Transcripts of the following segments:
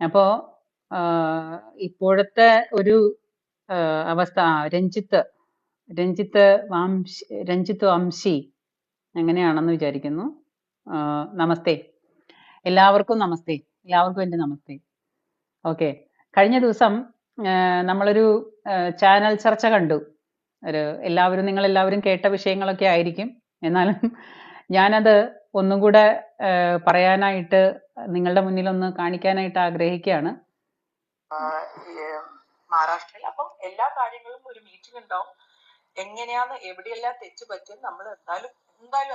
അപ്പോ ഇപ്പോഴത്തെ ഒരു അവസ്ഥ രഞ്ജിത്ത് രഞ്ജിത്ത് രഞ്ജിത്ത് വംശി അങ്ങനെയാണെന്ന് വിചാരിക്കുന്നു. നമസ്തേ, എല്ലാവർക്കും നമസ്തേ, എല്ലാവർക്കും എൻ്റെ നമസ്തേ. ഓക്കെ, കഴിഞ്ഞ ദിവസം നമ്മളൊരു ചാനൽ ചർച്ച കണ്ടു. നിങ്ങളെല്ലാവരും കേട്ട വിഷയങ്ങളൊക്കെ ആയിരിക്കും. എന്നാലും ഞാനത് ഒന്നും കൂടെ പറയാനായിട്ട് നിങ്ങളുടെ മുന്നിൽ ഒന്ന് കാണിക്കാനായിട്ട് ആഗ്രഹിക്കുകയാണ്. മഹാരാഷ്ട്രയിൽ അപ്പം എല്ലാ കാര്യങ്ങളും ഒരു മീറ്റിംഗ് ഉണ്ടാവും. എങ്ങനെയാന്ന് എവിടെയെല്ലാം തെറ്റ് പറ്റും നമ്മൾ എന്തായാലും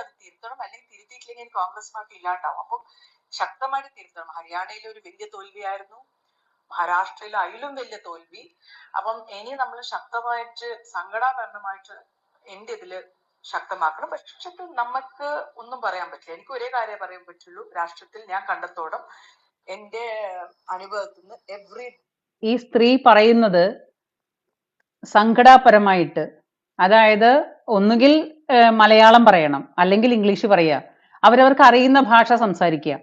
അത് തിരുത്തണം, അല്ലെങ്കിൽ തിരുത്തിയിട്ടില്ലെങ്കിൽ കോൺഗ്രസ് പാർട്ടി ഇല്ലാണ്ടാവും. അപ്പം ശക്തമായിട്ട് തിരുത്തണം. ഹരിയാനയിൽ ഒരു വലിയ തോൽവിയായിരുന്നു, മഹാരാഷ്ട്രയിൽ അതിലും വലിയ തോൽവി. അപ്പം ഇനി നമ്മൾ ശക്തമായിട്ട് സംഘടനാപരമായിട്ട് എന്റെ ഇതില് ശക്തമാക്കണം. പക്ഷെ നമുക്ക് ഒന്നും പറയാൻ പറ്റില്ല. എനിക്ക് ഒരേ കാര്യം പറയാൻ പറ്റുള്ളൂ. രാഷ്ട്രത്തിൽ ഞാൻ കണ്ടെത്തോളം എന്റെ അനുഭവത്തിൽ നിന്ന് ഈ സ്ത്രീ പറയുന്നത് സംഘടനാപരമായിട്ട്, അതായത് ഒന്നുകിൽ മലയാളം പറയണം, അല്ലെങ്കിൽ ഇംഗ്ലീഷ് പറയുക, അവരവർക്ക് അറിയുന്ന ഭാഷ സംസാരിക്കുക,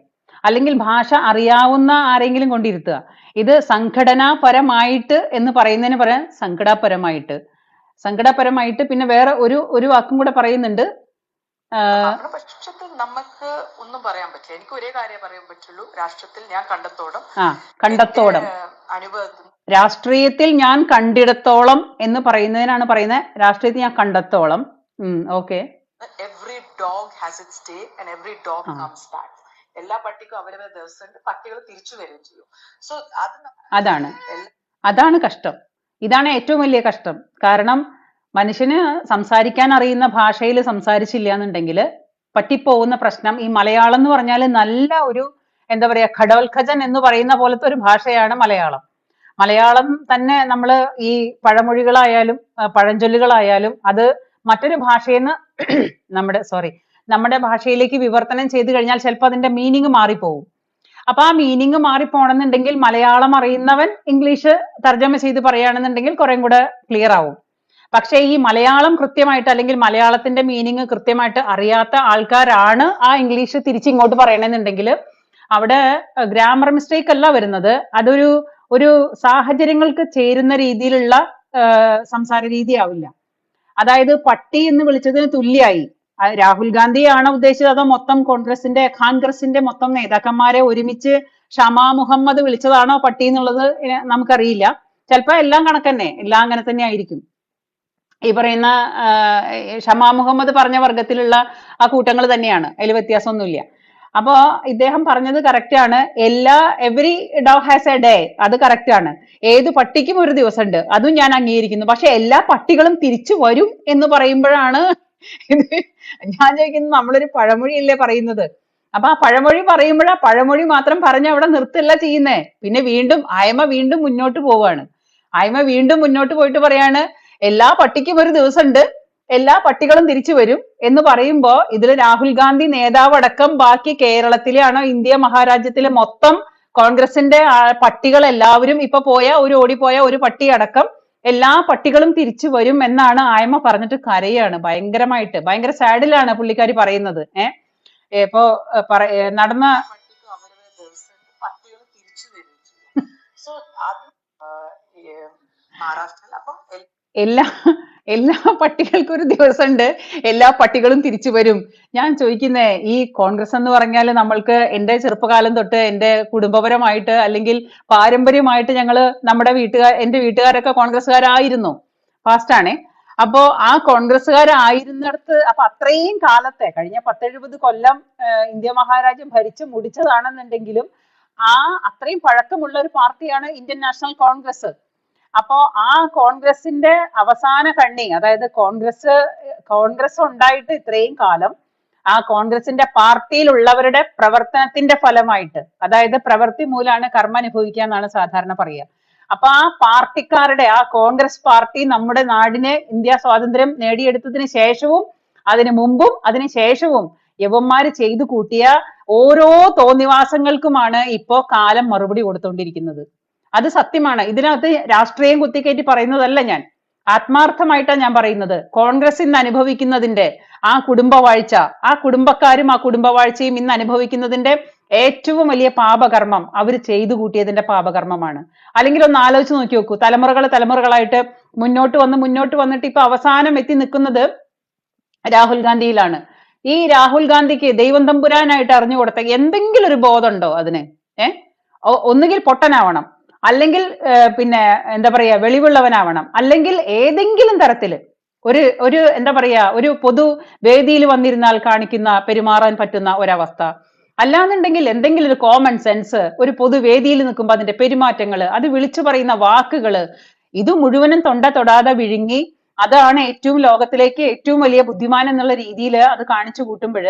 അല്ലെങ്കിൽ ഭാഷ അറിയാവുന്ന ആരെങ്കിലും കൊണ്ടിരുത്തുക. ഇത് സംഘടനാപരമായിട്ട് എന്ന് പറയുന്നതിന് പറയാൻ സങ്കടപരമായിട്ട് പിന്നെ വേറെ ഒരു വാക്കും കൂടെ പറയുന്നുണ്ട്. പക്ഷത്തിൽ നമുക്ക് ഒന്നും പറയാൻ പറ്റില്ല. എനിക്ക് ഒരേ കാര്യം പറയാൻ പറ്റുള്ളൂ. രാഷ്ട്രത്തിൽ ഞാൻ കണ്ടെത്തോളം അനുഭവത്തിൽ രാഷ്ട്രീയത്തിൽ ഞാൻ കണ്ടിടത്തോളം എന്ന് പറയുന്നതിനാണ് പറയുന്നത്. രാഷ്ട്രീയത്തിൽ ഞാൻ കണ്ടെത്തോളം. Okay, every dog has its day and every dog comes back. എല്ലാ പട്ടിക്കും അവരവരുടെ ദിവസമുണ്ട്, പട്ടികൾ തിരിച്ചു വരികയും ചെയ്യും. സോ അതാണ് കഷ്ടം. ഇതാണ് ഏറ്റവും വലിയ കഷ്ടം. കാരണം മനുഷ്യന് സംസാരിക്കാൻ അറിയുന്ന ഭാഷയിൽ സംസാരിച്ചില്ല എന്നുണ്ടെങ്കിൽ പറ്റിപ്പോകുന്ന പ്രശ്നം. ഈ മലയാളം എന്ന് പറഞ്ഞാൽ നല്ല ഒരു എന്താ പറയാ, ഘടോത്കചൻ എന്ന് പറയുന്ന പോലത്തെ ഒരു ഭാഷയാണ് മലയാളം. മലയാളം തന്നെ നമ്മൾ ഈ പഴമൊഴികളായാലും പഴഞ്ചൊല്ലുകളായാലും അത് മറ്റൊരു ഭാഷയിൽ നിന്ന് നമ്മുടെ ഭാഷയിലേക്ക് വിവർത്തനം ചെയ്തു കഴിഞ്ഞാൽ ചിലപ്പോൾ അതിന്റെ മീനിങ് മാറിപ്പോകും. അപ്പൊ ആ മീനിങ് മാറിപ്പോണെന്നുണ്ടെങ്കിൽ മലയാളം അറിയുന്നവൻ ഇംഗ്ലീഷ് തർജ്ജമ ചെയ്ത് പറയുകയാണെന്നുണ്ടെങ്കിൽ കുറേ കൂടെ ക്ലിയർ ആവും. പക്ഷേ ഈ മലയാളം കൃത്യമായിട്ട്, അല്ലെങ്കിൽ മലയാളത്തിന്റെ മീനിങ് കൃത്യമായിട്ട് അറിയാത്ത ആൾക്കാരാണ് ആ ഇംഗ്ലീഷ് തിരിച്ചിങ്ങോട്ട് പറയണമെന്നുണ്ടെങ്കിൽ അവിടെ ഗ്രാമർ മിസ്റ്റേക്ക് അല്ല വരുന്നത്, ഒരു സാഹചര്യങ്ങൾക്ക് ചേരുന്ന രീതിയിലുള്ള സംസാര രീതി ആവില്ല. അതായത് പട്ടി എന്ന് വിളിച്ചതിന് തുല്യായി. രാഹുൽ ഗാന്ധിയാണ് ഉദ്ദേശിച്ചത് അതോ മൊത്തം കോൺഗ്രസിന്റെ മൊത്തം നേതാക്കന്മാരെ ഒരുമിച്ച് ഷമാ മുഹമ്മദ് വിളിച്ചതാണോ പട്ടി എന്നുള്ളത് നമുക്കറിയില്ല. ചിലപ്പോ എല്ലാം കണക്കന്നെ, എല്ലാം അങ്ങനെ തന്നെ ആയിരിക്കും. ഈ പറയുന്ന ഷമാ മുഹമ്മദ് പറഞ്ഞ വർഗത്തിലുള്ള ആ കൂട്ടങ്ങൾ തന്നെയാണ്, അതിൽ വ്യത്യാസമൊന്നുമില്ല. അപ്പോ ഇദ്ദേഹം പറഞ്ഞത് കറക്റ്റ് ആണ്. Every dog has A day, അത് കറക്റ്റ് ആണ്. ഏത് പട്ടിക്കും ഒരു ദിവസം ഉണ്ട്, അതും ഞാൻ അംഗീകരിക്കുന്നു. പക്ഷെ എല്ലാ പട്ടികളും തിരിച്ചു വരും എന്ന് പറയുമ്പോഴാണ് ഇത് ഞാൻ ചോദിക്കുന്നത്, നമ്മളൊരു പഴമൊഴിയല്ലേ പറയുന്നത്. അപ്പൊ ആ പഴമൊഴി പറയുമ്പോഴാ പഴമൊഴി മാത്രം പറഞ്ഞ് അവിടെ നിർത്തല്ല ചെയ്യുന്നേ. പിന്നെ വീണ്ടും മുന്നോട്ട് പോവാണ്. വീണ്ടും മുന്നോട്ട് പോയിട്ട് പറയാണ് എല്ലാ പട്ടിക്കും ഒരു ദിവസം ഉണ്ട്, എല്ലാ പട്ടികളും തിരിച്ചു വരും എന്ന് പറയുമ്പോ ഇതിൽ രാഹുൽ ഗാന്ധി നേതാവ് അടക്കം ബാക്കി കേരളത്തിലെയാണോ ഇന്ത്യ മഹാരാജ്യത്തിലെ മൊത്തം കോൺഗ്രസിന്റെ പട്ടികൾ എല്ലാവരും ഇപ്പൊ ഓടിപ്പോയ ഒരു പട്ടി അടക്കം എല്ലാ പട്ടികളും തിരിച്ചു വരും എന്നാണ് ആയമ്മ പറഞ്ഞിട്ട് കരയാണ്. ഭയങ്കര സാഡിലാണ് പുള്ളിക്കാരി പറയുന്നത്. ഇപ്പോ നടന്ന എല്ലാ പട്ടികൾക്കും ഒരു ദിവസം ഉണ്ട്, എല്ലാ പട്ടികളും തിരിച്ചു വരും. ഞാൻ ചോദിക്കുന്നേ, ഈ കോൺഗ്രസ് എന്ന് പറഞ്ഞാൽ നമ്മൾക്ക് എന്റെ ചെറുപ്പകാലം തൊട്ട് എന്റെ കുടുംബപരമായിട്ട് അല്ലെങ്കിൽ പാരമ്പര്യമായിട്ട് എന്റെ വീട്ടുകാരൊക്കെ കോൺഗ്രസ്സുകാരായിരുന്നു. ഫാസ്റ്റാണേ. അപ്പോ ആ കോൺഗ്രസ്സുകാരായിരുന്നിടത്ത് അപ്പൊ അത്രയും കാലത്തെ കഴിഞ്ഞ 10-70 കൊല്ലം ഇന്ത്യ മഹാരാജ്യം ഭരിച്ചു മുടിച്ചതാണെന്നുണ്ടെങ്കിലും അത്രയും പഴക്കമുള്ള ഒരു പാർട്ടിയാണ് ഇന്ത്യൻ നാഷണൽ കോൺഗ്രസ്. അപ്പോ ആ കോൺഗ്രസിന്റെ അവസാന കണ്ണി, അതായത് കോൺഗ്രസ് ഉണ്ടായിട്ട് ഇത്രയും കാലം ആ കോൺഗ്രസിന്റെ പാർട്ടിയിലുള്ളവരുടെ പ്രവർത്തനത്തിന്റെ ഫലമായിട്ട്, അതായത് പ്രവൃത്തി മൂലമാണ് കർമ്മ അനുഭവിക്കുക എന്നാണ് സാധാരണ പറയുക. അപ്പൊ ആ പാർട്ടിക്കാരുടെ, ആ കോൺഗ്രസ് പാർട്ടി നമ്മുടെ നാടിനെ ഇന്ത്യ സ്വാതന്ത്ര്യം നേടിയെടുത്തതിന് ശേഷവും അതിനു മുമ്പും അതിന് ശേഷവും യവന്മാര് ചെയ്തു കൂട്ടിയ ഓരോ തോന്നിവാസങ്ങൾക്കുമാണ് ഇപ്പോ കാലം മറുപടി കൊടുത്തുകൊണ്ടിരിക്കുന്നത്. അത് സത്യമാണ്. ഇതിനകത്ത് രാഷ്ട്രീയം കുത്തിക്കയറ്റി പറയുന്നതല്ല ഞാൻ, ആത്മാർത്ഥമായിട്ടാണ് ഞാൻ പറയുന്നത്. കോൺഗ്രസ് ഇന്ന് അനുഭവിക്കുന്നതിന്റെ ആ കുടുംബവാഴ്ച, ആ കുടുംബക്കാരും ആ കുടുംബവാഴ്ചയും ഇന്ന് അനുഭവിക്കുന്നതിന്റെ ഏറ്റവും വലിയ പാപകർമ്മം അവർ ചെയ്തു കൂട്ടിയതിന്റെ പാപകർമ്മമാണ്. അല്ലെങ്കിൽ ഒന്ന് ആലോചിച്ച് നോക്കി നോക്കൂ, തലമുറകളായിട്ട് മുന്നോട്ട് വന്നിട്ട് ഇപ്പൊ അവസാനം എത്തി നിൽക്കുന്നത് രാഹുൽ ഗാന്ധിയിലാണ്. ഈ രാഹുൽ ഗാന്ധിക്ക് ദൈവം തമ്പുരാനായിട്ട് അറിഞ്ഞു കൊടുത്ത എന്തെങ്കിലും ഒരു ബോധമുണ്ടോ അതിന്? ഒന്നുകിൽ പൊട്ടനാവണം, അല്ലെങ്കിൽ പിന്നെ എന്താ പറയാ വെളിവുള്ളവനാവണം, അല്ലെങ്കിൽ ഏതെങ്കിലും തരത്തില് ഒരു എന്താ പറയാ ഒരു പൊതു വേദിയിൽ വന്നിരുന്നാൽ പെരുമാറാൻ പറ്റുന്ന ഒരവസ്ഥ, അല്ലാന്നുണ്ടെങ്കിൽ എന്തെങ്കിലും ഒരു കോമൺ സെൻസ്, ഒരു പൊതുവേദിയിൽ നിൽക്കുമ്പോൾ അതിന്റെ പെരുമാറ്റങ്ങള്, അത് വിളിച്ചു പറയുന്ന വാക്കുകള്, ഇത് മുഴുവനും തൊണ്ട തൊടാതെ വിഴുങ്ങി അതാണ് ലോകത്തിലേക്ക് ഏറ്റവും വലിയ ബുദ്ധിമാൻ എന്നുള്ള രീതിയിൽ അത് കാണിച്ചു കൂട്ടുമ്പോൾ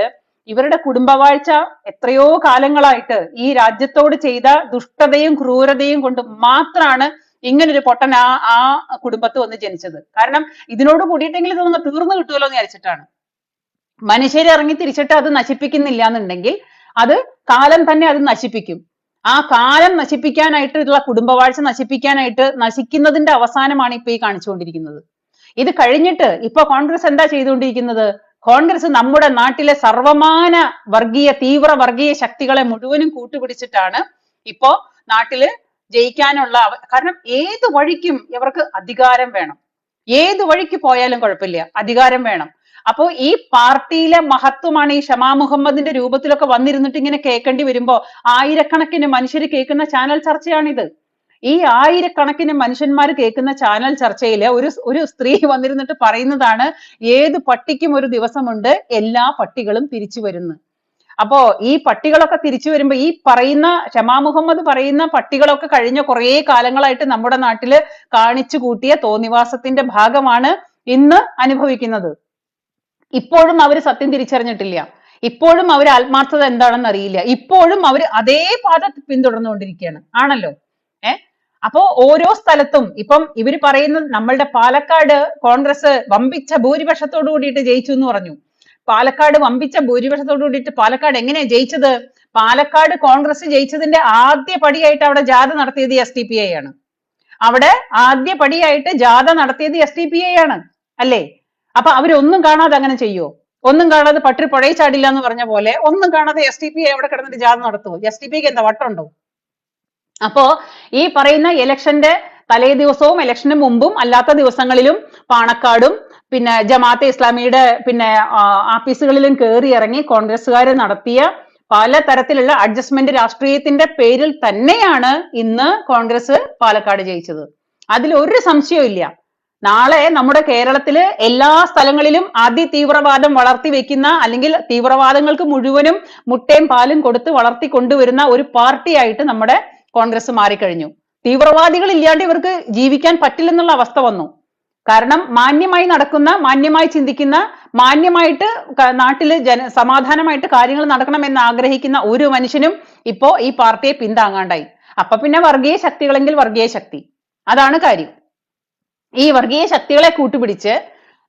ഇവരുടെ കുടുംബവാഴ്ച എത്രയോ കാലങ്ങളായിട്ട് ഈ രാജ്യത്തോട് ചെയ്ത ദുഷ്ടതയും ക്രൂരതയും കൊണ്ട് മാത്രമാണ് ഇങ്ങനൊരു പൊട്ടൻ ആ കുടുംബത്ത് വന്ന് ജനിച്ചത്. കാരണം ഇതിനോട് കൂടിയിട്ടെങ്കിലും ഇതൊന്ന് തീർന്നു കിട്ടുമല്ലോ എന്ന് വിചാരിച്ചിട്ടാണ്. മനുഷ്യരെ ഇറങ്ങി തിരിച്ചിട്ട് അത് നശിപ്പിക്കുന്നില്ല എന്നുണ്ടെങ്കിൽ അത് കാലം തന്നെ അത് നശിപ്പിക്കും. ആ കാലം നശിപ്പിക്കാനായിട്ടുള്ള കുടുംബവാഴ്ച നശിക്കുന്നതിന്റെ അവസാനമാണ് ഇപ്പൊ ഈ കാണിച്ചുകൊണ്ടിരിക്കുന്നത്. ഇത് കഴിഞ്ഞിട്ട് ഇപ്പൊ കോൺഗ്രസ് എന്താ ചെയ്തുകൊണ്ടിരിക്കുന്നത്? കോൺഗ്രസ് നമ്മുടെ നാട്ടിലെ സർവമാന തീവ്ര വർഗീയ ശക്തികളെ മുഴുവനും കൂട്ടുപിടിച്ചിട്ടാണ് ഇപ്പോ നാട്ടില് ജയിക്കാനുള്ള കാരണം ഏത് വഴിക്കും ഇവർക്ക് അധികാരം വേണം. ഏത് വഴിക്ക് പോയാലും കുഴപ്പമില്ല, അധികാരം വേണം. അപ്പോ ഈ പാർട്ടിയിലെ മഹത്വമാണ് ഈ ഷമാ മുഹമ്മദിന്റെ രൂപത്തിലൊക്കെ വന്നിരുന്നിട്ട് ഇങ്ങനെ കേൾക്കേണ്ടി വരുമ്പോ ആയിരക്കണക്കിന് മനുഷ്യർ കേൾക്കുന്ന ചാനൽ ചർച്ചയാണിത്. ഈ ആയിരക്കണക്കിന് മനുഷ്യന്മാർ കേൾക്കുന്ന ചാനൽ ചർച്ചയില് ഒരു സ്ത്രീ വന്നിരുന്നിട്ട് പറയുന്നതാണ്, ഏത് പട്ടിക്കും ഒരു ദിവസമുണ്ട്, എല്ലാ പട്ടികളും തിരിച്ചു വരുന്നു. അപ്പോ ഈ പട്ടികളൊക്കെ തിരിച്ചു വരുമ്പോ ഈ പറയുന്ന ഷമാ മുഹമ്മദ് പറയുന്ന പട്ടികളൊക്കെ കഴിഞ്ഞ കുറേ കാലങ്ങളായിട്ട് നമ്മുടെ നാട്ടില് കാണിച്ചു കൂട്ടിയ തോന്നിവാസത്തിന്റെ ഭാഗമാണ് ഇന്ന് അനുഭവിക്കുന്നത്. ഇപ്പോഴും അവർ സത്യം തിരിച്ചറിഞ്ഞിട്ടില്ല. ഇപ്പോഴും അവർ ആത്മാർത്ഥത എന്താണെന്ന് അറിയില്ല. ഇപ്പോഴും അവർ അതേ പാത പിന്തുടർന്നുകൊണ്ടിരിക്കുകയാണ്. ആണല്ലോ. അപ്പോ ഓരോ സ്ഥലത്തും ഇപ്പം ഇവര് പറയുന്നത് നമ്മളുടെ പാലക്കാട് കോൺഗ്രസ് വമ്പിച്ച ഭൂരിപക്ഷത്തോടു കൂടിയിട്ട് ജയിച്ചു എന്ന് പറഞ്ഞു. പാലക്കാട് വമ്പിച്ച ഭൂരിപക്ഷത്തോടു കൂടിയിട്ട് പാലക്കാട് എങ്ങനെയാ ജയിച്ചത്? പാലക്കാട് കോൺഗ്രസ് ജയിച്ചതിന്റെ ആദ്യ പടിയായിട്ട് അവിടെ ജാഥ നടത്തിയത് SDPI ആണ്. അവിടെ ആദ്യ പടിയായിട്ട് ജാഥ നടത്തിയത് SDPI ആണ് അല്ലേ? അപ്പൊ അവരൊന്നും കാണാതെ അങ്ങനെ ചെയ്യോ? ഒന്നും കാണാതെ പട്ടി പുഴയിൽ ചാടില്ല എന്ന് പറഞ്ഞ പോലെ ഒന്നും കാണാതെ SDPI അവിടെ കിടന്നിട്ട് ജാഥ നടത്തുമോ? SDPIക്ക് എന്താ വട്ടുണ്ടോ? അപ്പോ ഈ പറയുന്ന ഇലക്ഷന്റെ തലേ ദിവസവും ഇലക്ഷന് മുമ്പും അല്ലാത്ത ദിവസങ്ങളിലും പാണക്കാടും പിന്നെ ജമാഅത്തെ ഇസ്ലാമിയുടെ ആഫീസുകളിലും കയറി ഇറങ്ങി കോൺഗ്രസ്സുകാർ നടത്തിയ പല തരത്തിലുള്ള അഡ്ജസ്റ്റ്മെന്റ് രാഷ്ട്രീയത്തിന്റെ പേരിൽ തന്നെയാണ് ഇന്ന് കോൺഗ്രസ് പാലക്കാട് ജയിച്ചത്. അതിൽ ഒരു സംശയവും ഇല്ല. നാളെ നമ്മുടെ കേരളത്തില് എല്ലാ സ്ഥലങ്ങളിലും അതിതീവ്രവാദം വളർത്തി വെക്കുന്ന അല്ലെങ്കിൽ തീവ്രവാദങ്ങൾക്ക് മുഴുവനും മുട്ടയും പാലും കൊടുത്ത് വളർത്തി കൊണ്ടുവരുന്ന ഒരു പാർട്ടിയായിട്ട് നമ്മുടെ കോൺഗ്രസ് മാറിക്കഴിഞ്ഞു. തീവ്രവാദികൾ ഇല്ലാണ്ട് ഇവർക്ക് ജീവിക്കാൻ പറ്റില്ലെന്നുള്ള അവസ്ഥ വന്നു. കാരണം മാന്യമായി നടക്കുന്ന, മാന്യമായി ചിന്തിക്കുന്ന, മാന്യമായിട്ട് നാട്ടില് സമാധാനമായിട്ട് കാര്യങ്ങൾ നടക്കണമെന്ന് ആഗ്രഹിക്കുന്ന ഒരു മനുഷ്യനും ഇപ്പോ ഈ പാർട്ടിയെ പിന്താങ്ങാണ്ടായി. അപ്പൊ പിന്നെ വർഗീയ ശക്തികളെങ്കിൽ വർഗീയ ശക്തി, അതാണ് കാര്യം. ഈ വർഗീയ ശക്തികളെ കൂട്ടുപിടിച്ച്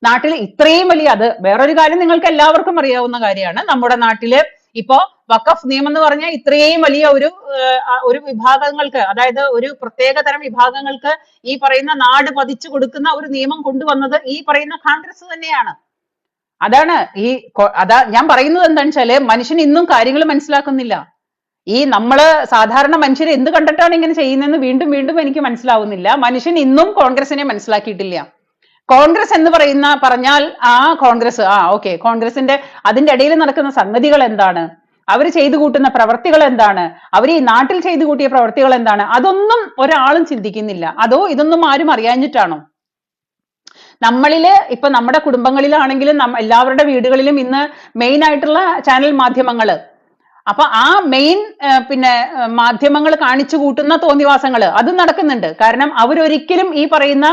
നാട്ടിൽ ഇത്രയും വലിയ, അത് വേറൊരു കാര്യം നിങ്ങൾക്ക് എല്ലാവർക്കും അറിയാവുന്ന കാര്യമാണ്. നമ്മുടെ നാട്ടില് ഇപ്പോ വഖഫ് നിയമം എന്ന് പറഞ്ഞാൽ ഇത്രയും വലിയ ഒരു വിഭാഗങ്ങൾക്ക്, അതായത് ഒരു പ്രത്യേക തരം വിഭാഗങ്ങൾക്ക് ഈ പറയുന്ന നാട് പതിച്ചു കൊടുക്കുന്ന ഒരു നിയമം കൊണ്ടുവന്നത് ഈ പറയുന്ന കോൺഗ്രസ് തന്നെയാണ്. അതാണ് ഞാൻ പറയുന്നത് എന്താണെന്ന് വെച്ചാല് മനുഷ്യൻ ഇന്നും കാര്യങ്ങൾ മനസ്സിലാക്കുന്നില്ല. ഈ നമ്മള് സാധാരണ മനുഷ്യർ എന്ത് കണ്ടിട്ടാണ് ഇങ്ങനെ ചെയ്യുന്നതെന്ന് വീണ്ടും വീണ്ടും എനിക്ക് മനസ്സിലാവുന്നില്ല. മനുഷ്യൻ ഇന്നും കോൺഗ്രസിനെ മനസ്സിലാക്കിയിട്ടില്ല. കോൺഗ്രസ് എന്ന് പറഞ്ഞാൽ കോൺഗ്രസ് ഓക്കെ, കോൺഗ്രസിന്റെ അതിന്റെ ഇടയിൽ നടക്കുന്ന സംഗതികൾ എന്താണ്, അവർ ചെയ്തു കൂട്ടുന്ന പ്രവർത്തികൾ എന്താണ്, അവർ ഈ നാട്ടിൽ ചെയ്തു കൂട്ടിയ പ്രവർത്തികൾ എന്താണ്, അതൊന്നും ഒരാളും ചിന്തിക്കുന്നില്ല. അതോ ഇതൊന്നും ആരും അറിയാഞ്ഞിട്ടാണോ? നമ്മളില് ഇപ്പൊ നമ്മുടെ കുടുംബങ്ങളിലാണെങ്കിലും എല്ലാവരുടെ വീടുകളിലും ഇന്ന് മെയിൻ ആയിട്ടുള്ള ചാനൽ മാധ്യമങ്ങള്, അപ്പൊ ആ മെയിൻ മാധ്യമങ്ങൾ കാണിച്ചു കൂട്ടുന്ന തോന്നിവാസങ്ങള് അത് നടക്കുന്നുണ്ട്. കാരണം അവരൊരിക്കലും ഈ പറയുന്ന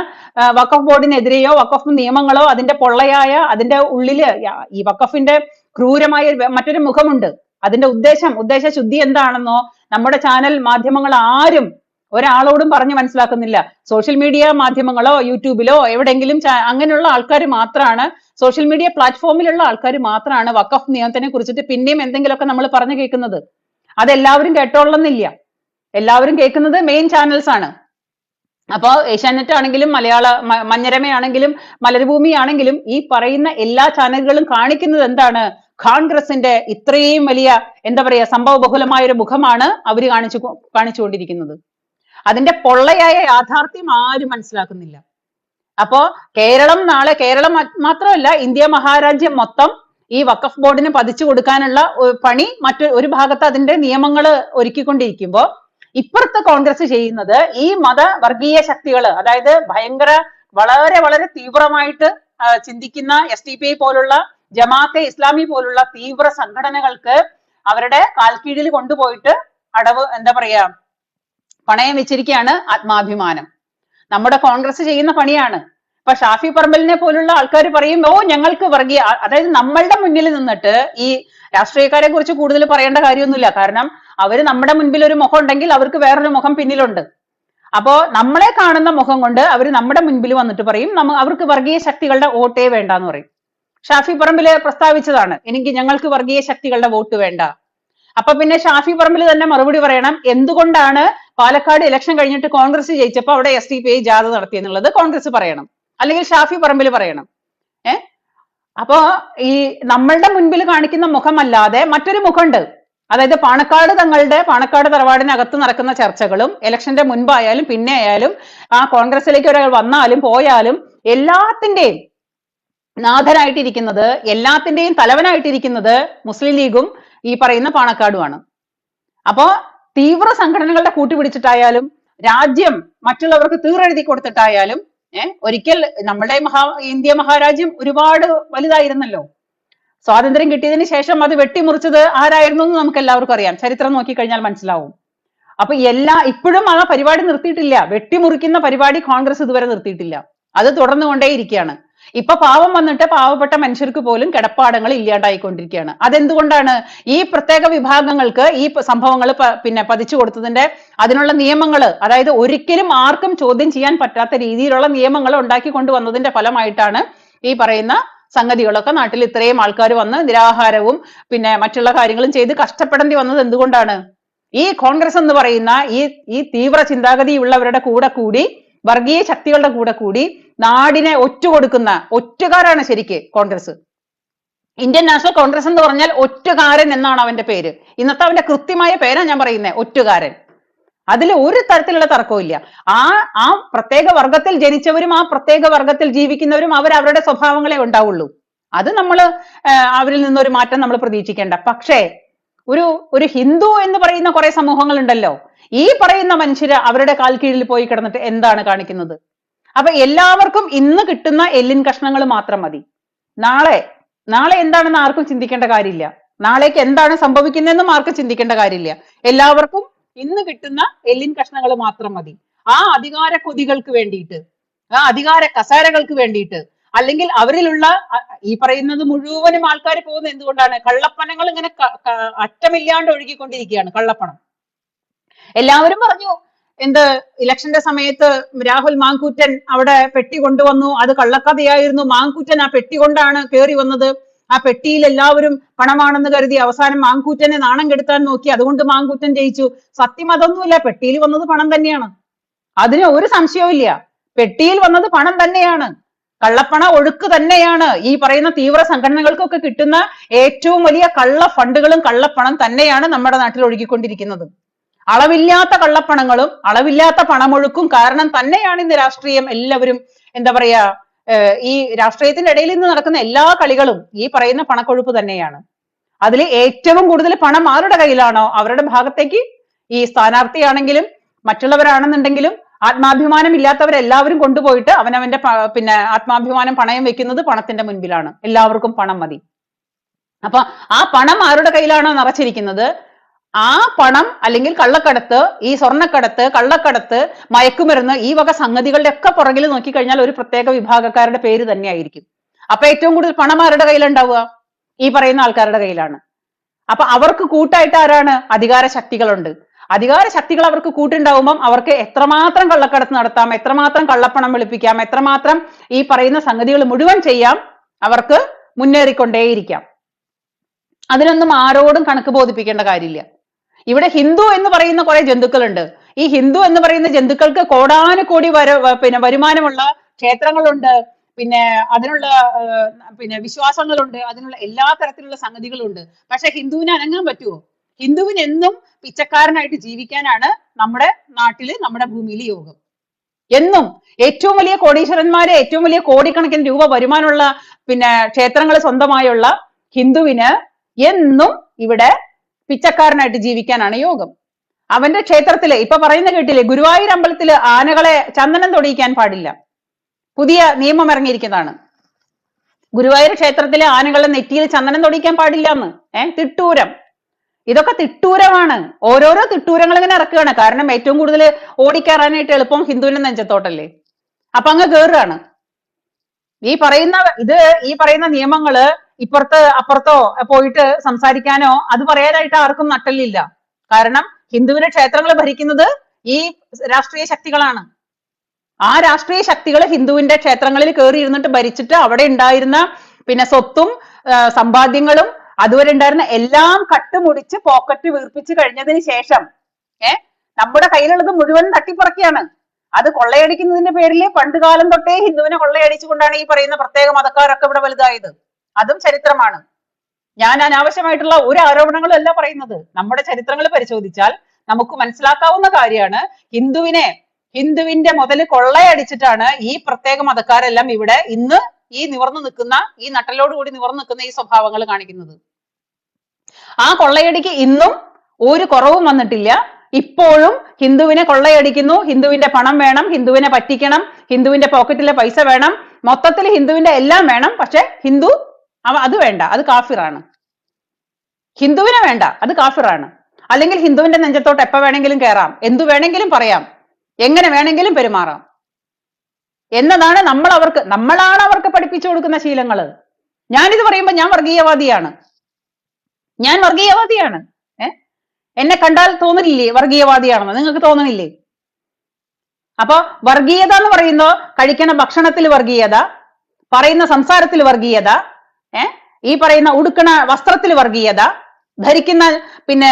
വഖഫ് ബോർഡിനെതിരെയോ വഖഫ് നിയമങ്ങളോ അതിന്റെ പൊള്ളയായ അതിന്റെ ഉള്ളില് ഈ വഖഫിന്റെ ക്രൂരമായ മറ്റൊരു മുഖമുണ്ട്. അതിന്റെ ഉദ്ദേശ ശുദ്ധി എന്താണെന്നോ നമ്മുടെ ചാനൽ മാധ്യമങ്ങൾ ആരും ഒരാളോടും പറഞ്ഞു മനസ്സിലാക്കുന്നില്ല. സോഷ്യൽ മീഡിയ മാധ്യമങ്ങളോ യൂട്യൂബിലോ എവിടെയെങ്കിലും അങ്ങനെയുള്ള ആൾക്കാർ മാത്രമാണ്, സോഷ്യൽ മീഡിയ പ്ലാറ്റ്ഫോമിലുള്ള ആൾക്കാർ മാത്രമാണ് വഖഫ് നിയമത്തിനെ കുറിച്ചിട്ട് പിന്നെയും എന്തെങ്കിലുമൊക്കെ നമ്മൾ പറഞ്ഞു കേൾക്കുന്നത്. അതെല്ലാവരും കേട്ടോളന്നില്ല. എല്ലാവരും കേൾക്കുന്നത് മെയിൻ ചാനൽസ് ആണ്. അപ്പോ ഏഷ്യാനെറ്റ് ആണെങ്കിലും മഞ്ഞരമയാണെങ്കിലും മലർഭൂമി ആണെങ്കിലും ഈ പറയുന്ന എല്ലാ ചാനലുകളും കാണിക്കുന്നത് എന്താണ്? കോൺഗ്രസിന്റെ ഇത്രയും വലിയ എന്താ പറയാ സംഭവ ബഹുലമായ ഒരു മുഖമാണ് അവര് കാണിച്ചുകൊണ്ടിരിക്കുന്നത്. അതിന്റെ പൊള്ളയായ യാഥാർത്ഥ്യം ആരും മനസ്സിലാക്കുന്നില്ല. അപ്പോ കേരളം മാത്രമല്ല, ഇന്ത്യ മഹാരാജ്യം മൊത്തം ഈ വഖഫ് ബോർഡിന് പതിച്ചു കൊടുക്കാനുള്ള പണി ഒരു ഭാഗത്ത് അതിന്റെ നിയമങ്ങൾ ഒരുക്കിക്കൊണ്ടിരിക്കുമ്പോ ഇപ്പുറത്ത് കോൺഗ്രസ് ചെയ്യുന്നത് ഈ വർഗീയ ശക്തികള്, അതായത് വളരെ വളരെ തീവ്രമായിട്ട് ചിന്തിക്കുന്ന SDPI പോലുള്ള, ജമാഅത്തെ ഇസ്ലാമി പോലുള്ള തീവ്ര സംഘടനകൾക്ക് അവരുടെ കാൽക്കീഴിൽ കൊണ്ടുപോയിട്ട് എന്താ പറയാ പണയം വെച്ചിരിക്കുകയാണ് ആത്മാഭിമാനം. നമ്മുടെ കോൺഗ്രസ് ചെയ്യുന്ന പണിയാണ്. ഇപ്പൊ ഷാഫി പറമ്പലിനെ പോലുള്ള ആൾക്കാർ പറയും, ഞങ്ങൾക്ക് വർഗീയ, അതായത് നമ്മളുടെ മുന്നിൽ നിന്നിട്ട് ഈ രാഷ്ട്രീയക്കാരെ കുറിച്ച് കൂടുതൽ പറയേണ്ട കാര്യമൊന്നുമില്ല. കാരണം അവര് നമ്മുടെ മുൻപിൽ ഒരു മുഖം ഉണ്ടെങ്കിൽ അവർക്ക് വേറൊരു മുഖം പിന്നിലുണ്ട്. അപ്പോ നമ്മളെ കാണുന്ന മുഖം കൊണ്ട് അവര് നമ്മുടെ മുൻപിൽ വന്നിട്ട് പറയും അവർക്ക് വർഗീയ ശക്തികളുടെ വോട്ടേ വേണ്ടെന്ന് പറയും. ഷാഫി പറമ്പില് പ്രസ്താവിച്ചതാണ്, ഞങ്ങൾക്ക് വർഗീയ ശക്തികളുടെ വോട്ട് വേണ്ട. അപ്പൊ പിന്നെ ഷാഫി പറമ്പിൽ തന്നെ മറുപടി പറയണം, എന്തുകൊണ്ടാണ് പാലക്കാട് ഇലക്ഷൻ കഴിഞ്ഞിട്ട് കോൺഗ്രസ് ജയിച്ചപ്പോ അവിടെ SDPI ജാഥ നടത്തിയെന്നുള്ളത് കോൺഗ്രസ് പറയണം, അല്ലെങ്കിൽ ഷാഫി പറമ്പിൽ പറയണം. അപ്പോ ഈ നമ്മളുടെ മുൻപിൽ കാണിക്കുന്ന മുഖമല്ലാതെ മറ്റൊരു മുഖമുണ്ട്. അതായത് പാണക്കാട് തറവാടിനകത്ത് നടക്കുന്ന ചർച്ചകളും ഇലക്ഷന്റെ മുൻപായാലും പിന്നെ ആയാലും ആ കോൺഗ്രസിലേക്ക് ഒരാൾ വന്നാലും പോയാലും എല്ലാത്തിന്റെയും നാഥനായിട്ടിരിക്കുന്നത്, എല്ലാത്തിന്റെയും തലവനായിട്ടിരിക്കുന്നത് മുസ്ലിം ലീഗും ഈ പറയുന്ന പാണക്കാടുമാണ്. അപ്പോ തീവ്ര സംഘടനകളുടെ കൂട്ടുപിടിച്ചിട്ടായാലും രാജ്യം മറ്റുള്ളവർക്ക് തീറെഴുതി കൊടുത്തിട്ടായാലും ഒരിക്കൽ നമ്മുടെ ഇന്ത്യ മഹാരാജ്യം ഒരുപാട് വലുതായിരുന്നല്ലോ. സ്വാതന്ത്ര്യം കിട്ടിയതിന് ശേഷം അത് വെട്ടിമുറിച്ചത് ആരായിരുന്നു എന്ന് നമുക്ക് എല്ലാവർക്കും അറിയാം. ചരിത്രം നോക്കിക്കഴിഞ്ഞാൽ മനസ്സിലാവും. അപ്പൊ ഇപ്പോഴും ആ പരിപാടി നിർത്തിയിട്ടില്ല. വെട്ടിമുറിക്കുന്ന പരിപാടി കോൺഗ്രസ് ഇതുവരെ നിർത്തിയിട്ടില്ല. അത് തുടർന്നുകൊണ്ടേയിരിക്കുകയാണ്. ഇപ്പൊ പാവം വന്നിട്ട് പാവപ്പെട്ട മനുഷ്യർക്ക് പോലും കിടപ്പാടങ്ങൾ ഇല്ലാണ്ടായിക്കൊണ്ടിരിക്കുകയാണ്. അതെന്തുകൊണ്ടാണ്? ഈ പ്രത്യേക വിഭാഗങ്ങൾക്ക് ഈ സംഭവങ്ങൾ പതിച്ചു കൊടുത്തതിന്റെ അതിനുള്ള നിയമങ്ങൾ, അതായത് ഒരിക്കലും ആർക്കും ചോദ്യം ചെയ്യാൻ പറ്റാത്ത രീതിയിലുള്ള നിയമങ്ങൾ ഉണ്ടാക്കി കൊണ്ടുവന്നതിന്റെ ഫലമായിട്ടാണ് ഈ പറയുന്ന സംഗതികളൊക്കെ നാട്ടിൽ ഇത്രയും ആൾക്കാർ വന്ന് നിരാഹാരവും മറ്റുള്ള കാര്യങ്ങളും ചെയ്ത് കഷ്ടപ്പെടേണ്ടി വന്നത് എന്തുകൊണ്ടാണ്? ഈ കോൺഗ്രസ് എന്ന് പറയുന്ന ഈ തീവ്ര ചിന്താഗതിയുള്ളവരുടെ കൂടെ കൂടി, വർഗീയ ശക്തികളുടെ കൂടെ കൂടി നാടിനെ ഒറ്റുകാരാണ് ശരിക്ക് കോൺഗ്രസ്. ഇന്ത്യൻ നാഷണൽ കോൺഗ്രസ് എന്ന് പറഞ്ഞാൽ ഒറ്റുകാരൻ എന്നാണ് അവന്റെ പേര്. ഇന്നത്തെ അവന്റെ കൃത്യമായ പേരാണ് ഞാൻ പറയുന്നത്, ഒറ്റുകാരൻ. അതിൽ ഒരു തരത്തിലുള്ള തർക്കവും ഇല്ല. ആ പ്രത്യേക വർഗത്തിൽ ജനിച്ചവരും ആ പ്രത്യേക വർഗത്തിൽ ജീവിക്കുന്നവരും അവരവരുടെ സ്വഭാവങ്ങളെ ഉണ്ടാവുള്ളൂ. അത് അവരിൽ നിന്നൊരു മാറ്റം നമ്മൾ പ്രതീക്ഷിക്കേണ്ട. പക്ഷേ ഒരു ഹിന്ദു എന്ന് പറയുന്ന കുറെ സമൂഹങ്ങൾ ഉണ്ടല്ലോ, ഈ പറയുന്ന മനുഷ്യര് അവരുടെ കാൽ കീഴിൽ പോയി കിടന്നിട്ട് എന്താണ് കാണിക്കുന്നത്? അപ്പൊ എല്ലാവർക്കും ഇന്ന് കിട്ടുന്ന എല്ലിൻ കഷ്ണങ്ങൾ മാത്രം മതി. നാളെ എന്താണെന്ന് ആർക്കും ചിന്തിക്കേണ്ട കാര്യമില്ല. നാളേക്ക് എന്താണ് സംഭവിക്കുന്നതെന്നും ആർക്കും ചിന്തിക്കേണ്ട കാര്യമില്ല. എല്ലാവർക്കും ഇന്ന് കിട്ടുന്ന എല്ലിൻ കഷ്ണങ്ങൾ മാത്രം മതി. ആ അധികാര കൊതികൾക്ക് വേണ്ടിയിട്ട്, ആ അധികാര കസാരകൾക്ക് വേണ്ടിയിട്ട്, അല്ലെങ്കിൽ അവരിലുള്ള ഈ പറയുന്നത് മുഴുവനും ആൾക്കാർ പോകുന്നത് എന്തുകൊണ്ടാണ്? കള്ളപ്പണങ്ങൾ ഇങ്ങനെ അറ്റമില്ലാണ്ട് ഒഴുകിക്കൊണ്ടിരിക്കുകയാണ്. കള്ളപ്പണം എല്ലാവരും പറഞ്ഞു, ഇലക്ഷന്റെ സമയത്ത് രാഹുൽ മാങ്കൂറ്റൻ അവിടെ പെട്ടി കൊണ്ടുവന്നു, അത് കള്ളക്കഥയായിരുന്നു. മാങ്കൂറ്റൻ ആ പെട്ടി കൊണ്ടാണ് കയറി വന്നത്. ആ പെട്ടിയിൽ എല്ലാവരും പണമാണെന്ന് കരുതി അവസാനം മാങ്കൂറ്റനെ നാണം കെടുത്താൻ നോക്കി, അതുകൊണ്ട് മാങ്കൂറ്റൻ ജയിച്ചു. സത്യം അതൊന്നുമില്ല, പെട്ടിയിൽ വന്നത് പണം തന്നെയാണ്. അതിന് ഒരു സംശയവും ഇല്ല. പെട്ടിയിൽ വന്നത് പണം തന്നെയാണ്, കള്ളപ്പണ ഒഴുക്ക് തന്നെയാണ്. ഈ പറയുന്ന തീവ്ര സംഘടനകൾക്കൊക്കെ കിട്ടുന്ന ഏറ്റവും വലിയ കള്ള ഫണ്ടുകളും കള്ളപ്പണം തന്നെയാണ് നമ്മുടെ നാട്ടിൽ ഒഴുകിക്കൊണ്ടിരിക്കുന്നത്. അളവില്ലാത്ത കള്ളപ്പണങ്ങളും അളവില്ലാത്ത പണമൊഴുക്കും കാരണം തന്നെയാണ് ഇന്ന് രാഷ്ട്രീയം എല്ലാവരും എന്താ പറയാ ഈ രാഷ്ട്രീയത്തിന്റെ ഇടയിൽ നിന്ന് നടക്കുന്ന എല്ലാ കളികളും ഈ പറയുന്ന പണക്കൊഴുപ്പ് തന്നെയാണ്. അതിൽ ഏറ്റവും കൂടുതൽ പണം ആരുടെ കയ്യിലാണോ അവരുടെ ഭാഗത്തേക്ക് ഈ സ്ഥാനാർത്ഥിയാണെങ്കിലും മറ്റുള്ളവരാണെന്നുണ്ടെങ്കിലും ആത്മാഭിമാനം ഇല്ലാത്തവരെല്ലാവരും കൊണ്ടുപോയിട്ട് അവനവന്റെ ആത്മാഭിമാനം പണയം വെക്കുന്നത് പണത്തിന്റെ മുൻപിലാണ്. എല്ലാവർക്കും പണം മതി. അപ്പൊ ആ പണം ആരുടെ കയ്യിലാണോ നിറച്ചിരിക്കുന്നത്, ആ പണം അല്ലെങ്കിൽ കള്ളക്കടത്ത്, ഈ സ്വർണ്ണക്കടത്ത്, കള്ളക്കടത്ത്, മയക്കുമരുന്ന്, ഈ വക സംഗതികളുടെ ഒക്കെ പുറകിൽ നോക്കിക്കഴിഞ്ഞാൽ ഒരു പ്രത്യേക വിഭാഗക്കാരുടെ പേര് തന്നെയായിരിക്കും. അപ്പൊ ഏറ്റവും കൂടുതൽ പണം ആരുടെ കയ്യിലുണ്ടാവുക? ഈ പറയുന്ന ആൾക്കാരുടെ കയ്യിലാണ്. അപ്പൊ അവർക്ക് കൂട്ടായിട്ട് ആരാണ്? അധികാര ശക്തികളുണ്ട്. അധികാര ശക്തികൾ അവർക്ക് കൂട്ടുണ്ടാവുമ്പം അവർക്ക് എത്രമാത്രം കള്ളക്കടത്ത് നടത്താം, എത്രമാത്രം കള്ളപ്പണം വെളുപ്പിക്കാം, എത്രമാത്രം ഈ പറയുന്ന സംഗതികൾ മുഴുവൻ ചെയ്യാം, അവർക്ക് മുന്നേറിക്കൊണ്ടേയിരിക്കാം. അതിനൊന്നും ആരോടും കണക്ക് ബോധിപ്പിക്കേണ്ട കാര്യമില്ല. ഇവിടെ ഹിന്ദു എന്ന് പറയുന്ന കുറെ ജന്തുക്കളുണ്ട്. ഈ ഹിന്ദു എന്ന് പറയുന്ന ജന്തുക്കൾക്ക് കോടാനുകോടി പിന്നെ വരുമാനമുള്ള ക്ഷേത്രങ്ങളുണ്ട്, പിന്നെ അതിനുള്ള പിന്നെ വിശ്വാസങ്ങളുണ്ട്, അതിനുള്ള എല്ലാ തരത്തിലുള്ള സംഗതികളുണ്ട്. പക്ഷെ ഹിന്ദുവിനെ അനങ്ങാൻ പറ്റുമോ? ഹിന്ദുവിന് എന്നും പിച്ചക്കാരനായിട്ട് ജീവിക്കാനാണ് നമ്മുടെ നാട്ടില്, നമ്മുടെ ഭൂമിയിൽ യോഗം. എന്നും ഏറ്റവും വലിയ കോടീശ്വരന്മാരെ, ഏറ്റവും വലിയ കോടിക്കണക്കിന് രൂപ വരുമാനമുള്ള പിന്നെ ക്ഷേത്രങ്ങൾ സ്വന്തമായുള്ള ഹിന്ദുവിന് എന്നും ഇവിടെ പിച്ചക്കാരനായിട്ട് ജീവിക്കാനാണ് യോഗം. അവന്റെ ക്ഷേത്രത്തില് ഇപ്പൊ പറയുന്ന കേട്ടില്ലേ, ഗുരുവായൂർ അമ്പലത്തില് ആനകളെ ചന്ദനം തൊടിയിക്കാൻ പാടില്ല, പുതിയ നിയമം ഇറങ്ങിയിരിക്കുന്നതാണ്. ഗുരുവായൂർ ക്ഷേത്രത്തിലെ ആനകളുടെ നെറ്റിയിൽ ചന്ദനം തൊടിയിക്കാൻ പാടില്ല എന്ന്. തിട്ടൂരം, ഇതൊക്കെ തിട്ടൂരമാണ്. ഓരോരോ തിട്ടൂരങ്ങൾ ഇങ്ങനെ ഇറക്കുകയാണ്. കാരണം ഏറ്റവും കൂടുതൽ ഓടിക്കയറാനായിട്ട് എളുപ്പം ഹിന്ദുവിന്റെ നെഞ്ചത്തോട്ടല്ലേ, അപ്പൊ അങ്ങ് കേറുകയാണ്. ഈ പറയുന്ന നിയമങ്ങള് ഇപ്പുറത്ത് അപ്പുറത്തോ പോയിട്ട് സംസാരിക്കാനോ അത് പറയാനായിട്ട് ആർക്കും നട്ടല്ലില്ല. കാരണം ഹിന്ദുവിന്റെ ക്ഷേത്രങ്ങൾ ഭരിക്കുന്നത് ഈ രാഷ്ട്രീയ ശക്തികളാണ്. ആ രാഷ്ട്രീയ ശക്തികൾ ഹിന്ദുവിന്റെ ക്ഷേത്രങ്ങളിൽ കയറി ഇരുന്നിട്ട് ഭരിച്ചിട്ട് അവിടെ ഉണ്ടായിരുന്ന പിന്നെ സ്വത്തും സമ്പാദ്യങ്ങളും അതുവരെ ഉണ്ടായിരുന്ന എല്ലാം കട്ടുമുടിച്ച് പോക്കറ്റ് വീർപ്പിച്ച് കഴിഞ്ഞതിന് ശേഷം നമ്മുടെ കയ്യിലുള്ളത് മുഴുവൻ തട്ടിപ്പറക്കുകയാണ്. അത് കൊള്ളയടിക്കുന്നതിന്റെ പേരിൽ പണ്ടുകാലം തൊട്ടേ ഹിന്ദുവിനെ കൊള്ളയടിച്ചുകൊണ്ടാണ് ഈ പറയുന്ന പ്രത്യേക മതക്കാരൊക്കെ ഇവിടെ വലുതായത്. അതും ചരിത്രമാണ്. ഞാൻ അനാവശ്യമായിട്ടുള്ള ഒരു ആരോപണങ്ങളും അല്ല പറയുന്നത്. നമ്മുടെ ചരിത്രങ്ങൾ പരിശോധിച്ചാൽ നമുക്ക് മനസ്സിലാക്കാവുന്ന കാര്യമാണ്. ഹിന്ദുവിന്റെ മുതൽ കൊള്ളയടിച്ചിട്ടാണ് ഈ പ്രത്യേക മതക്കാരെല്ലാം ഇവിടെ ഇന്ന് ഈ നിവർന്നു നിൽക്കുന്ന, ഈ നട്ടലോടുകൂടി നിവർന്നു നിൽക്കുന്ന ഈ സ്വഭാവങ്ങൾ കാണിക്കുന്നത്. ആ കൊള്ളയടിക്ക് ഇന്നും ഒരു കുറവും വന്നിട്ടില്ല. ഇപ്പോഴും ഹിന്ദുവിനെ കൊള്ളയടിക്കുന്നു. ഹിന്ദുവിന്റെ പണം വേണം, ഹിന്ദുവിനെ പറ്റിക്കണം, ഹിന്ദുവിന്റെ പോക്കറ്റിലെ പൈസ വേണം, മൊത്തത്തിൽ ഹിന്ദുവിന്റെ എല്ലാം വേണം. പക്ഷെ ഹിന്ദു അത് വേണ്ട, അത് കാഫിറാണ്. ഹിന്ദുവിനെ വേണ്ട, അത് കാഫിറാണ്. അല്ലെങ്കിൽ ഹിന്ദുവിന്റെ നെഞ്ചത്തോട്ട് എപ്പോ വേണമെങ്കിലും കയറാം, എന്തു വേണമെങ്കിലും പറയാം, എങ്ങനെ വേണമെങ്കിലും പെരുമാറാം എന്നതാണ് നമ്മളാണ് അവർക്ക് പഠിപ്പിച്ചു കൊടുക്കുന്ന ശീലങ്ങള്. ഞാനിത് പറയുമ്പോ ഞാൻ വർഗീയവാദിയാണ്. എന്നെ കണ്ടാൽ തോന്നുന്നില്ലേ വർഗീയവാദിയാണെന്ന്? നിങ്ങൾക്ക് തോന്നണില്ലേ? അപ്പൊ വർഗീയത എന്ന് പറയുന്ന കഴിക്കുന്ന ഭക്ഷണത്തിൽ വർഗീയത, പറയുന്ന സംസാരത്തിൽ വർഗീയത, ഈ പറയുന്ന ഉടുക്കണ വസ്ത്രത്തിൽ വർഗീയത, ധരിക്കുന്ന പിന്നെ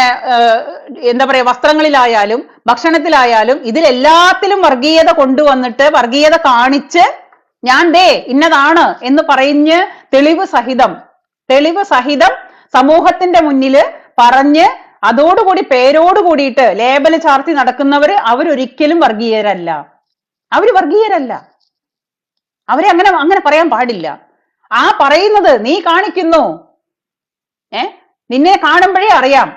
എന്താ പറയാ വസ്ത്രങ്ങളിലായാലും ഭക്ഷണത്തിലായാലും ഇതിലെല്ലാത്തിലും വർഗീയത കൊണ്ടുവന്നിട്ട് വർഗീയത കാണിച്ച് ഞാൻ ഇന്നതാണ് എന്ന് പറഞ്ഞ് തെളിവ് സഹിതം സമൂഹത്തിന്റെ മുന്നില് പറഞ്ഞ് അതോടുകൂടി പേരോടുകൂടിയിട്ട് ലേബല് ചാർത്തി നടക്കുന്നവര് അവരൊരിക്കലും വർഗീയരല്ല. അവരെ അങ്ങനെ പറയാൻ പാടില്ല. ആ പറയുന്നത് നീ കാണിക്കുന്നു, നിന്നെ കാണുമ്പോഴേ അറിയാം,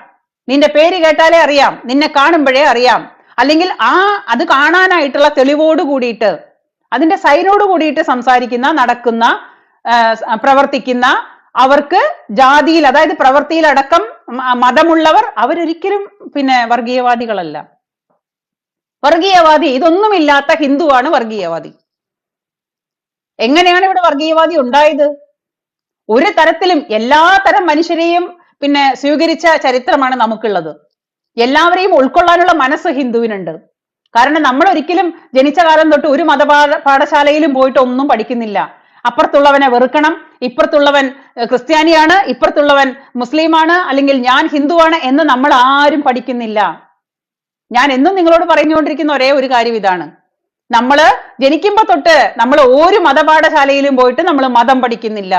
നിന്റെ പേര് കേട്ടാലേ അറിയാം, നിന്നെ കാണുമ്പോഴേ അറിയാം. അല്ലെങ്കിൽ അത് കാണാനായിട്ടുള്ള തെളിവോട് കൂടിയിട്ട് അതിന്റെ സൈനോട് കൂടിയിട്ട് സംസാരിക്കുന്ന, നടക്കുന്ന, പ്രവർത്തിക്കുന്ന, അവർക്ക് ജാതിയിൽ അതായത് പ്രവൃത്തിയിലടക്കം മതമുള്ളവർ അവരൊരിക്കലും പിന്നെ വർഗീയവാദികളല്ല. വർഗീയവാദി ഇതൊന്നുമില്ലാത്ത ഹിന്ദുവാണ് വർഗീയവാദി. എങ്ങനെയാണ് ഇവിടെ വർഗീയവാദി ഉണ്ടായത്? ഒരു തരത്തിലും എല്ലാ തരം മനുഷ്യരെയും പിന്നെ സ്വീകരിച്ച ചരിത്രമാണ് നമുക്കുള്ളത്. എല്ലാവരെയും ഉൾക്കൊള്ളാനുള്ള മനസ്സ് ഹിന്ദുവിനുണ്ട്. കാരണം നമ്മൾ ഒരിക്കലും ജനിച്ച കാലം തൊട്ട് ഒരു പാഠശാലയിലും പോയിട്ട് ഒന്നും പഠിക്കുന്നില്ല. അപ്പുറത്തുള്ളവനെ വെറുക്കണം, ഇപ്പുറത്തുള്ളവൻ ക്രിസ്ത്യാനിയാണ്, ഇപ്പുറത്തുള്ളവൻ മുസ്ലിമാണ്, അല്ലെങ്കിൽ ഞാൻ ഹിന്ദുവാണ് എന്ന് നമ്മൾ ആരും പഠിക്കുന്നില്ല. ഞാൻ എന്നും നിങ്ങളോട് പറഞ്ഞുകൊണ്ടിരിക്കുന്ന ഒരേ ഒരു കാര്യം ഇതാണ്. നമ്മള് ജനിക്കുമ്പോ തൊട്ട് നമ്മൾ ഒരു മതപാഠശാലയിലും പോയിട്ട് നമ്മൾ മതം പഠിക്കുന്നില്ല.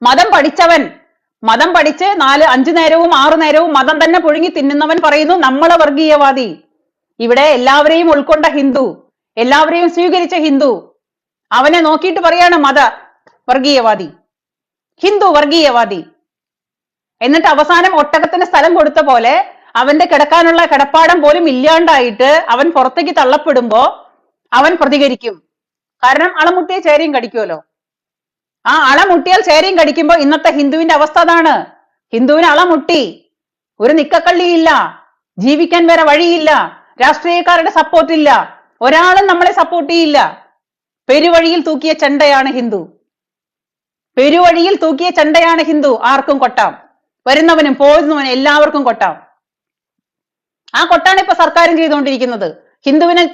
മതം പഠിച്ച് 4-5 നേരവും 6 നേരവും മതം തന്നെ പുഴുങ്ങി തിന്നുന്നവൻ പറയുന്നു നമ്മളെ വർഗീയവാദി. ഇവിടെ എല്ലാവരെയും ഉൾക്കൊണ്ട ഹിന്ദു, എല്ലാവരെയും സ്വീകരിച്ച ഹിന്ദു, അവനെ നോക്കിയിട്ട് പറയാണ് വർഗീയവാദി, ഹിന്ദു വർഗീയവാദി. എന്നിട്ട് അവസാനം ഒട്ടകത്തിന് സ്ഥലം കൊടുത്ത പോലെ അവന്റെ കിടക്കാനുള്ള കിടപ്പാടം പോലും ഇല്ലാണ്ടായിട്ട് അവൻ പുറത്തേക്ക് തള്ളപ്പെടുമ്പോ അവൻ പ്രതികരിക്കും. കാരണം അളമുട്ടിയെ ചേരയും കടിക്കുമല്ലോ. ആ അളമുട്ടിയാൽ ചേരയും കടിക്കുമ്പോ ഇന്നത്തെ ഹിന്ദുവിന്റെ അവസ്ഥ അതാണ്. ഹിന്ദുവിന് അളമുട്ടി, ഒരു നിക്കക്കള്ളിയില്ല, ജീവിക്കാൻ വേറെ വഴിയില്ല, രാഷ്ട്രീയക്കാരുടെ സപ്പോർട്ടില്ല, ഒരാളും നമ്മളെ സപ്പോർട്ട് ചെയ്യില്ല. പെരുവഴിയിൽ തൂക്കിയ ചെണ്ടയാണ് ഹിന്ദു. ആർക്കും കൊട്ടാം, വരുന്നവനും പോകുന്നവനും എല്ലാവർക്കും കൊട്ടാം. ആ കൊട്ടാണ് ഇപ്പൊ സർക്കാരും ചെയ്തുകൊണ്ടിരിക്കുന്നത്. ഹിന്ദുവിനെ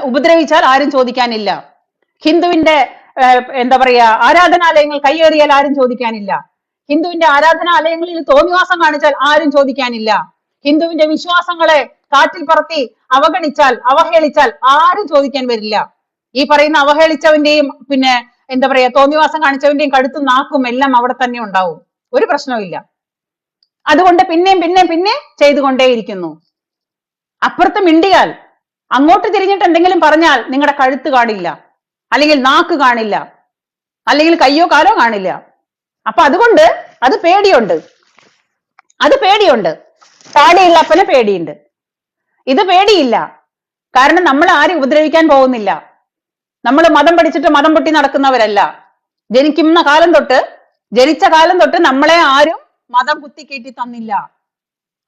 ഉപദ്രവിച്ചാൽ ആരും ചോദിക്കാനില്ല. ഹിന്ദുവിന്റെ എന്താ പറയാ ആരാധനാലയങ്ങൾ കയ്യേറിയാൽ ആരും ചോദിക്കാനില്ല. ഹിന്ദുവിന്റെ ആരാധനാലയങ്ങളിൽ തോന്നിവാസം കാണിച്ചാൽ ആരും ചോദിക്കാനില്ല. ഹിന്ദുവിന്റെ വിശ്വാസങ്ങളെ കാറ്റിൽ പറത്തി അവഗണിച്ചാൽ അവഹേളിച്ചാൽ ആരും ചോദിക്കാൻ വരില്ല. ഈ പറയുന്ന അവഹേളിച്ചവന്റെയും പിന്നെ എന്താ പറയാ തോന്നിവാസം കാണിച്ചവന്റെയും കഴുത്തും നാക്കും എല്ലാം അവിടെ തന്നെ ഉണ്ടാവും. ഒരു പ്രശ്നവുമില്ല. അതുകൊണ്ട് പിന്നെയും പിന്നെയും പിന്നെ ചെയ്തുകൊണ്ടേയിരിക്കുന്നു. അപ്പുറത്ത് മിണ്ടിയാൽ അങ്ങോട്ട് തിരിഞ്ഞിട്ട് എന്തെങ്കിലും പറഞ്ഞാൽ നിങ്ങളുടെ കഴുത്ത് കാണില്ല, അല്ലെങ്കിൽ നാക്ക് കാണില്ല, അല്ലെങ്കിൽ കയ്യോ കാലോ കാണില്ല. അപ്പൊ അതുകൊണ്ട് അത് പേടിയുണ്ട്, അത് പേടിയുണ്ട്. താടിയുള്ള അപ്പനെ പേടിയുണ്ട്. ഇത് പേടിയില്ല. കാരണം നമ്മൾ ആരും ഉപദ്രവിക്കാൻ പോകുന്നില്ല. നമ്മൾ മതം പഠിച്ചിട്ട് മതം പൊട്ടി നടക്കുന്നവരല്ല. ജനിക്കുന്ന കാലം തൊട്ട്, ജനിച്ച കാലം തൊട്ട് നമ്മളെ ആരും മതം കുത്തിക്കയറ്റി തന്നില്ല.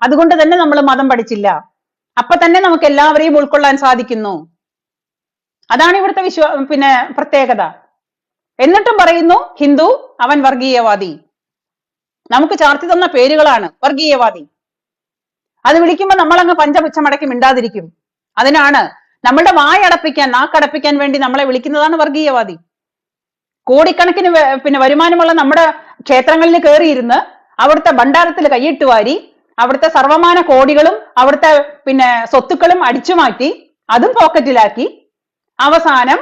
അതുകൊണ്ട് തന്നെ നമ്മൾ മതം പഠിച്ചില്ല. അപ്പൊ തന്നെ നമുക്ക് എല്ലാവരെയും ഉൾക്കൊള്ളാൻ സാധിക്കുന്നു. അതാണ് ഇവിടുത്തെ പിന്നെ പ്രത്യേകത. എന്നിട്ടും പറയുന്നു ഹിന്ദു അവൻ വർഗീയവാദി. നമുക്ക് ചാർത്തി തന്ന പേരുകളാണ് വർഗീയവാദി. അത് വിളിക്കുമ്പോൾ നമ്മളങ്ങ് പഞ്ചപുച്ഛമടക്കി മിണ്ടാതിരിക്കും. അതിനാണ് നമ്മളുടെ വായടപ്പിക്കാൻ, നാക്കടപ്പിക്കാൻ വേണ്ടി നമ്മളെ വിളിക്കുന്നതാണ് വർഗീയവാദി. കോടിക്കണക്കിന് പിന്നെ വരുമാനമുള്ള നമ്മുടെ ക്ഷേത്രങ്ങളിൽ കയറിയിരുന്ന് അവിടുത്തെ ഭണ്ഡാരത്തിൽ കൈയിട്ട് വാരി അവിടുത്തെ സർവമാന കോടികളും അവിടുത്തെ പിന്നെ സ്വത്തുക്കളും അടിച്ചു മാറ്റി അതും പോക്കറ്റിലാക്കി അവസാനം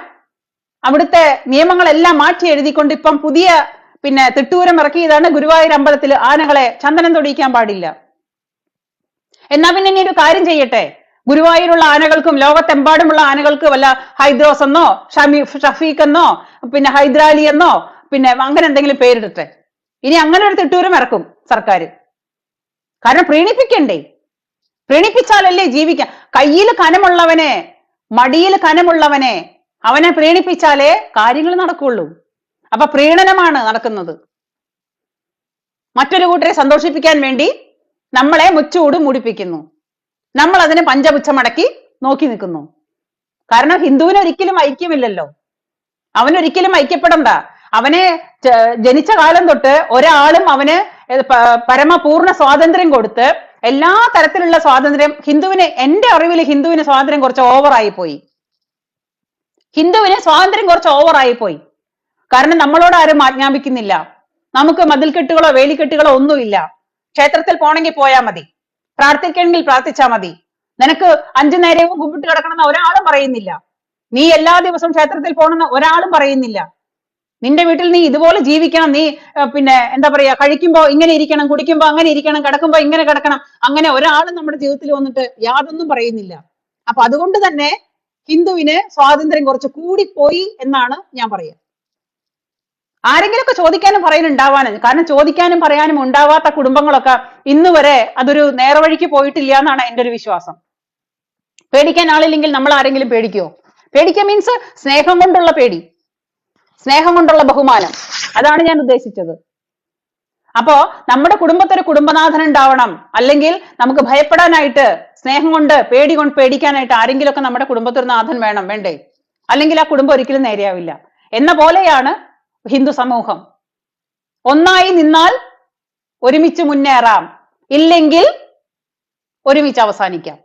അവിടുത്തെ നിയമങ്ങളെല്ലാം മാറ്റി എഴുതിക്കൊണ്ട് ഇപ്പം പുതിയ പിന്നെ തിട്ടൂരം ഇറക്കിയതാണ് ഗുരുവായൂർ അമ്പലത്തിൽ ആനകളെ ചന്ദനം തൊടിയിക്കാൻ പാടില്ല. എന്നാ പിന്നെ ഇനി ഒരു കാര്യം ചെയ്യട്ടെ, ഗുരുവായൂരുള്ള ആനകൾക്കും ലോകത്തെമ്പാടുമുള്ള ആനകൾക്ക് വല്ല ഹൈദ്രോസ് എന്നോ ഷഫീഖ് എന്നോ പിന്നെ ഹൈദരാലി എന്നോ പിന്നെ അങ്ങനെ എന്തെങ്കിലും പേരിടട്ടെ. ഇനി അങ്ങനെ ഒരു തിട്ടൂരം ഇറക്കും സർക്കാർ. കാരണം പ്രീണിപ്പിക്കണ്ടേ? പ്രീണിപ്പിച്ചാലല്ലേ ജീവിക്കാം. കയ്യിൽ കനമുള്ളവനെ, മടിയിൽ കനമുള്ളവനെ അവനെ പ്രീണിപ്പിച്ചാലേ കാര്യങ്ങൾ നടക്കുള്ളൂ. അപ്പൊ പ്രീണനമാണ് നടക്കുന്നത്. മറ്റൊരു കൂട്ടരെ സന്തോഷിപ്പിക്കാൻ വേണ്ടി നമ്മളെ മുച്ചൂട് മൂടിപ്പിക്കുന്നു. നമ്മൾ അതിനെ പഞ്ചപുച്ഛമടക്കി നോക്കി നിൽക്കുന്നു. കാരണം ഹിന്ദുവിന് ഒരിക്കലും ഐക്യമില്ലല്ലോ. അവനൊരിക്കലും ഐക്യപ്പെടണ്ട. അവനെ ജനിച്ച കാലം തൊട്ട് ഒരാളും അവന് പരമപൂർണ്ണ സ്വാതന്ത്ര്യം കൊടുത്ത് എല്ലാ തരത്തിലുള്ള സ്വാതന്ത്ര്യം ഹിന്ദുവിന്, എന്റെ അറിവിൽ ഹിന്ദുവിന് സ്വാതന്ത്ര്യം കുറച്ച് ഓവറായി പോയി. ഹിന്ദുവിന് സ്വാതന്ത്ര്യം കുറച്ച് ഓവറായി പോയി. കാരണം നമ്മളോട് ആരും ആജ്ഞാപിക്കുന്നില്ല. നമുക്ക് മതിൽക്കെട്ടുകളോ വേലിക്കെട്ടുകളോ ഒന്നുമില്ല. ക്ഷേത്രത്തിൽ പോണെങ്കിൽ പോയാൽ മതി, പ്രാർത്ഥിക്കണമെങ്കിൽ പ്രാർത്ഥിച്ചാൽ മതി. നിനക്ക് 5 നേരവും കുമ്പിട്ട് കിടക്കണമെന്ന് ഒരാളും പറയുന്നില്ല. നീ എല്ലാ ദിവസവും ക്ഷേത്രത്തിൽ പോകണമെന്ന് ഒരാളും പറയുന്നില്ല. നിന്റെ വീട്ടിൽ നീ ഇതുപോലെ ജീവിക്കണം. നീ പിന്നെ എന്താ പറയാ, കഴിക്കുമ്പോ ഇങ്ങനെ ഇരിക്കണം, കുടിക്കുമ്പോ അങ്ങനെ ഇരിക്കണം, കിടക്കുമ്പോ ഇങ്ങനെ കിടക്കണം. അങ്ങനെ ഒരാളും നമ്മുടെ ജീവിതത്തിൽ വന്നിട്ട് യാതൊന്നും പറയുന്നില്ല. അപ്പൊ അതുകൊണ്ട് തന്നെ ഹിന്ദുവിന് സ്വാതന്ത്ര്യം കുറച്ച് കൂടിപ്പോയി എന്നാണ് ഞാൻ പറയുക. ആരെങ്കിലുമൊക്കെ ചോദിക്കാനും പറയാനുണ്ടാവാനും, കാരണം ചോദിക്കാനും പറയാനും ഉണ്ടാവാത്ത കുടുംബങ്ങളൊക്കെ ഇന്ന് വരെ അതൊരു നേർവഴിക്ക് പോയിട്ടില്ല എന്നാണ് എൻ്റെ ഒരു വിശ്വാസം. പേടിക്കാൻ ആളില്ലെങ്കിൽ നമ്മൾ ആരെങ്കിലും പേടിക്കുമോ? പേടിക്കുക മീൻസ് സ്നേഹം കൊണ്ടുള്ള പേടി, സ്നേഹം കൊണ്ടുള്ള ബഹുമാനം, അതാണ് ഞാൻ ഉദ്ദേശിച്ചത്. അപ്പോ നമ്മുടെ കുടുംബത്തൊരു കുടുംബനാഥൻ ഉണ്ടാവണം. അല്ലെങ്കിൽ നമുക്ക് ഭയപ്പെടാനായിട്ട്, സ്നേഹം കൊണ്ട് പേടിക്കാനായിട്ട് ആരെങ്കിലുമൊക്കെ നമ്മുടെ കുടുംബത്തൊരു നാഥൻ വേണം, വേണ്ടേ? അല്ലെങ്കിൽ ആ കുടുംബം ഒരിക്കലും നേരെയാവില്ല. എന്ന പോലെയാണ് ഹിന്ദു സമൂഹം. ഒന്നായി നിന്നാൽ ഒരുമിച്ച് മുന്നേറാം, ഇല്ലെങ്കിൽ ഒരുമിച്ച് അവസാനിക്കാം.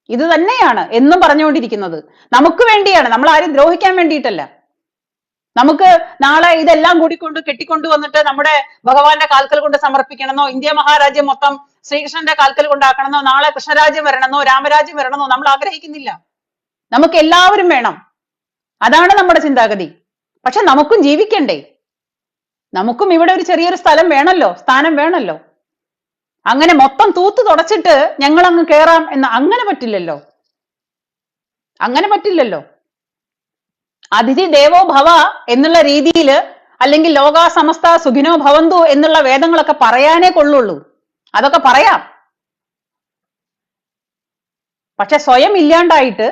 ഇത് തന്നെയാണ് എന്നും പറഞ്ഞുകൊണ്ടിരിക്കുന്നത്. നമുക്ക് വേണ്ടിയാണ്, നമ്മൾ ആരും ദ്രോഹിക്കാൻ വേണ്ടിയിട്ടല്ല. നമുക്ക് നാളെ ഇതെല്ലാം കൂടിക്കൊണ്ട് കെട്ടിക്കൊണ്ടു വന്നിട്ട് നമ്മുടെ ഭഗവാന്റെ കാൽക്കൽ കൊണ്ട് സമർപ്പിക്കണമെന്നോ, ഇന്ത്യ മഹാരാജ്യം മൊത്തം ശ്രീകൃഷ്ണന്റെ കാൽക്കൽ കൊണ്ടാക്കണമെന്നോ, നാളെ കൃഷ്ണരാജ്യം വരണമെന്നോ രാമരാജ്യം വരണമെന്നോ നമ്മൾ ആഗ്രഹിക്കുന്നില്ല. നമുക്ക് എല്ലാവരും വേണം, അതാണ് നമ്മുടെ ചിന്താഗതി. പക്ഷെ നമുക്കും ജീവിക്കണ്ടേ? നമുക്കും ഇവിടെ ഒരു ചെറിയൊരു സ്ഥലം വേണമല്ലോ, സ്ഥാനം വേണമല്ലോ. അങ്ങനെ മൊത്തം തൂത്ത് തുടച്ചിട്ട് ഞങ്ങൾ അങ്ങ് കേറാം എന്ന് അങ്ങനെ പറ്റില്ലല്ലോ, അങ്ങനെ പറ്റില്ലല്ലോ. അതിഥി ദേവോ ഭവ എന്നുള്ള രീതിയിൽ, അല്ലെങ്കിൽ ലോകാ സമസ്ത സുഖിനോ ഭവന്തു എന്നുള്ള വേദങ്ങളൊക്കെ പറയാനേ കൊള്ളുള്ളൂ. അതൊക്കെ പറയാം. പക്ഷെ സ്വയം ഇല്ലാണ്ടായിട്ട്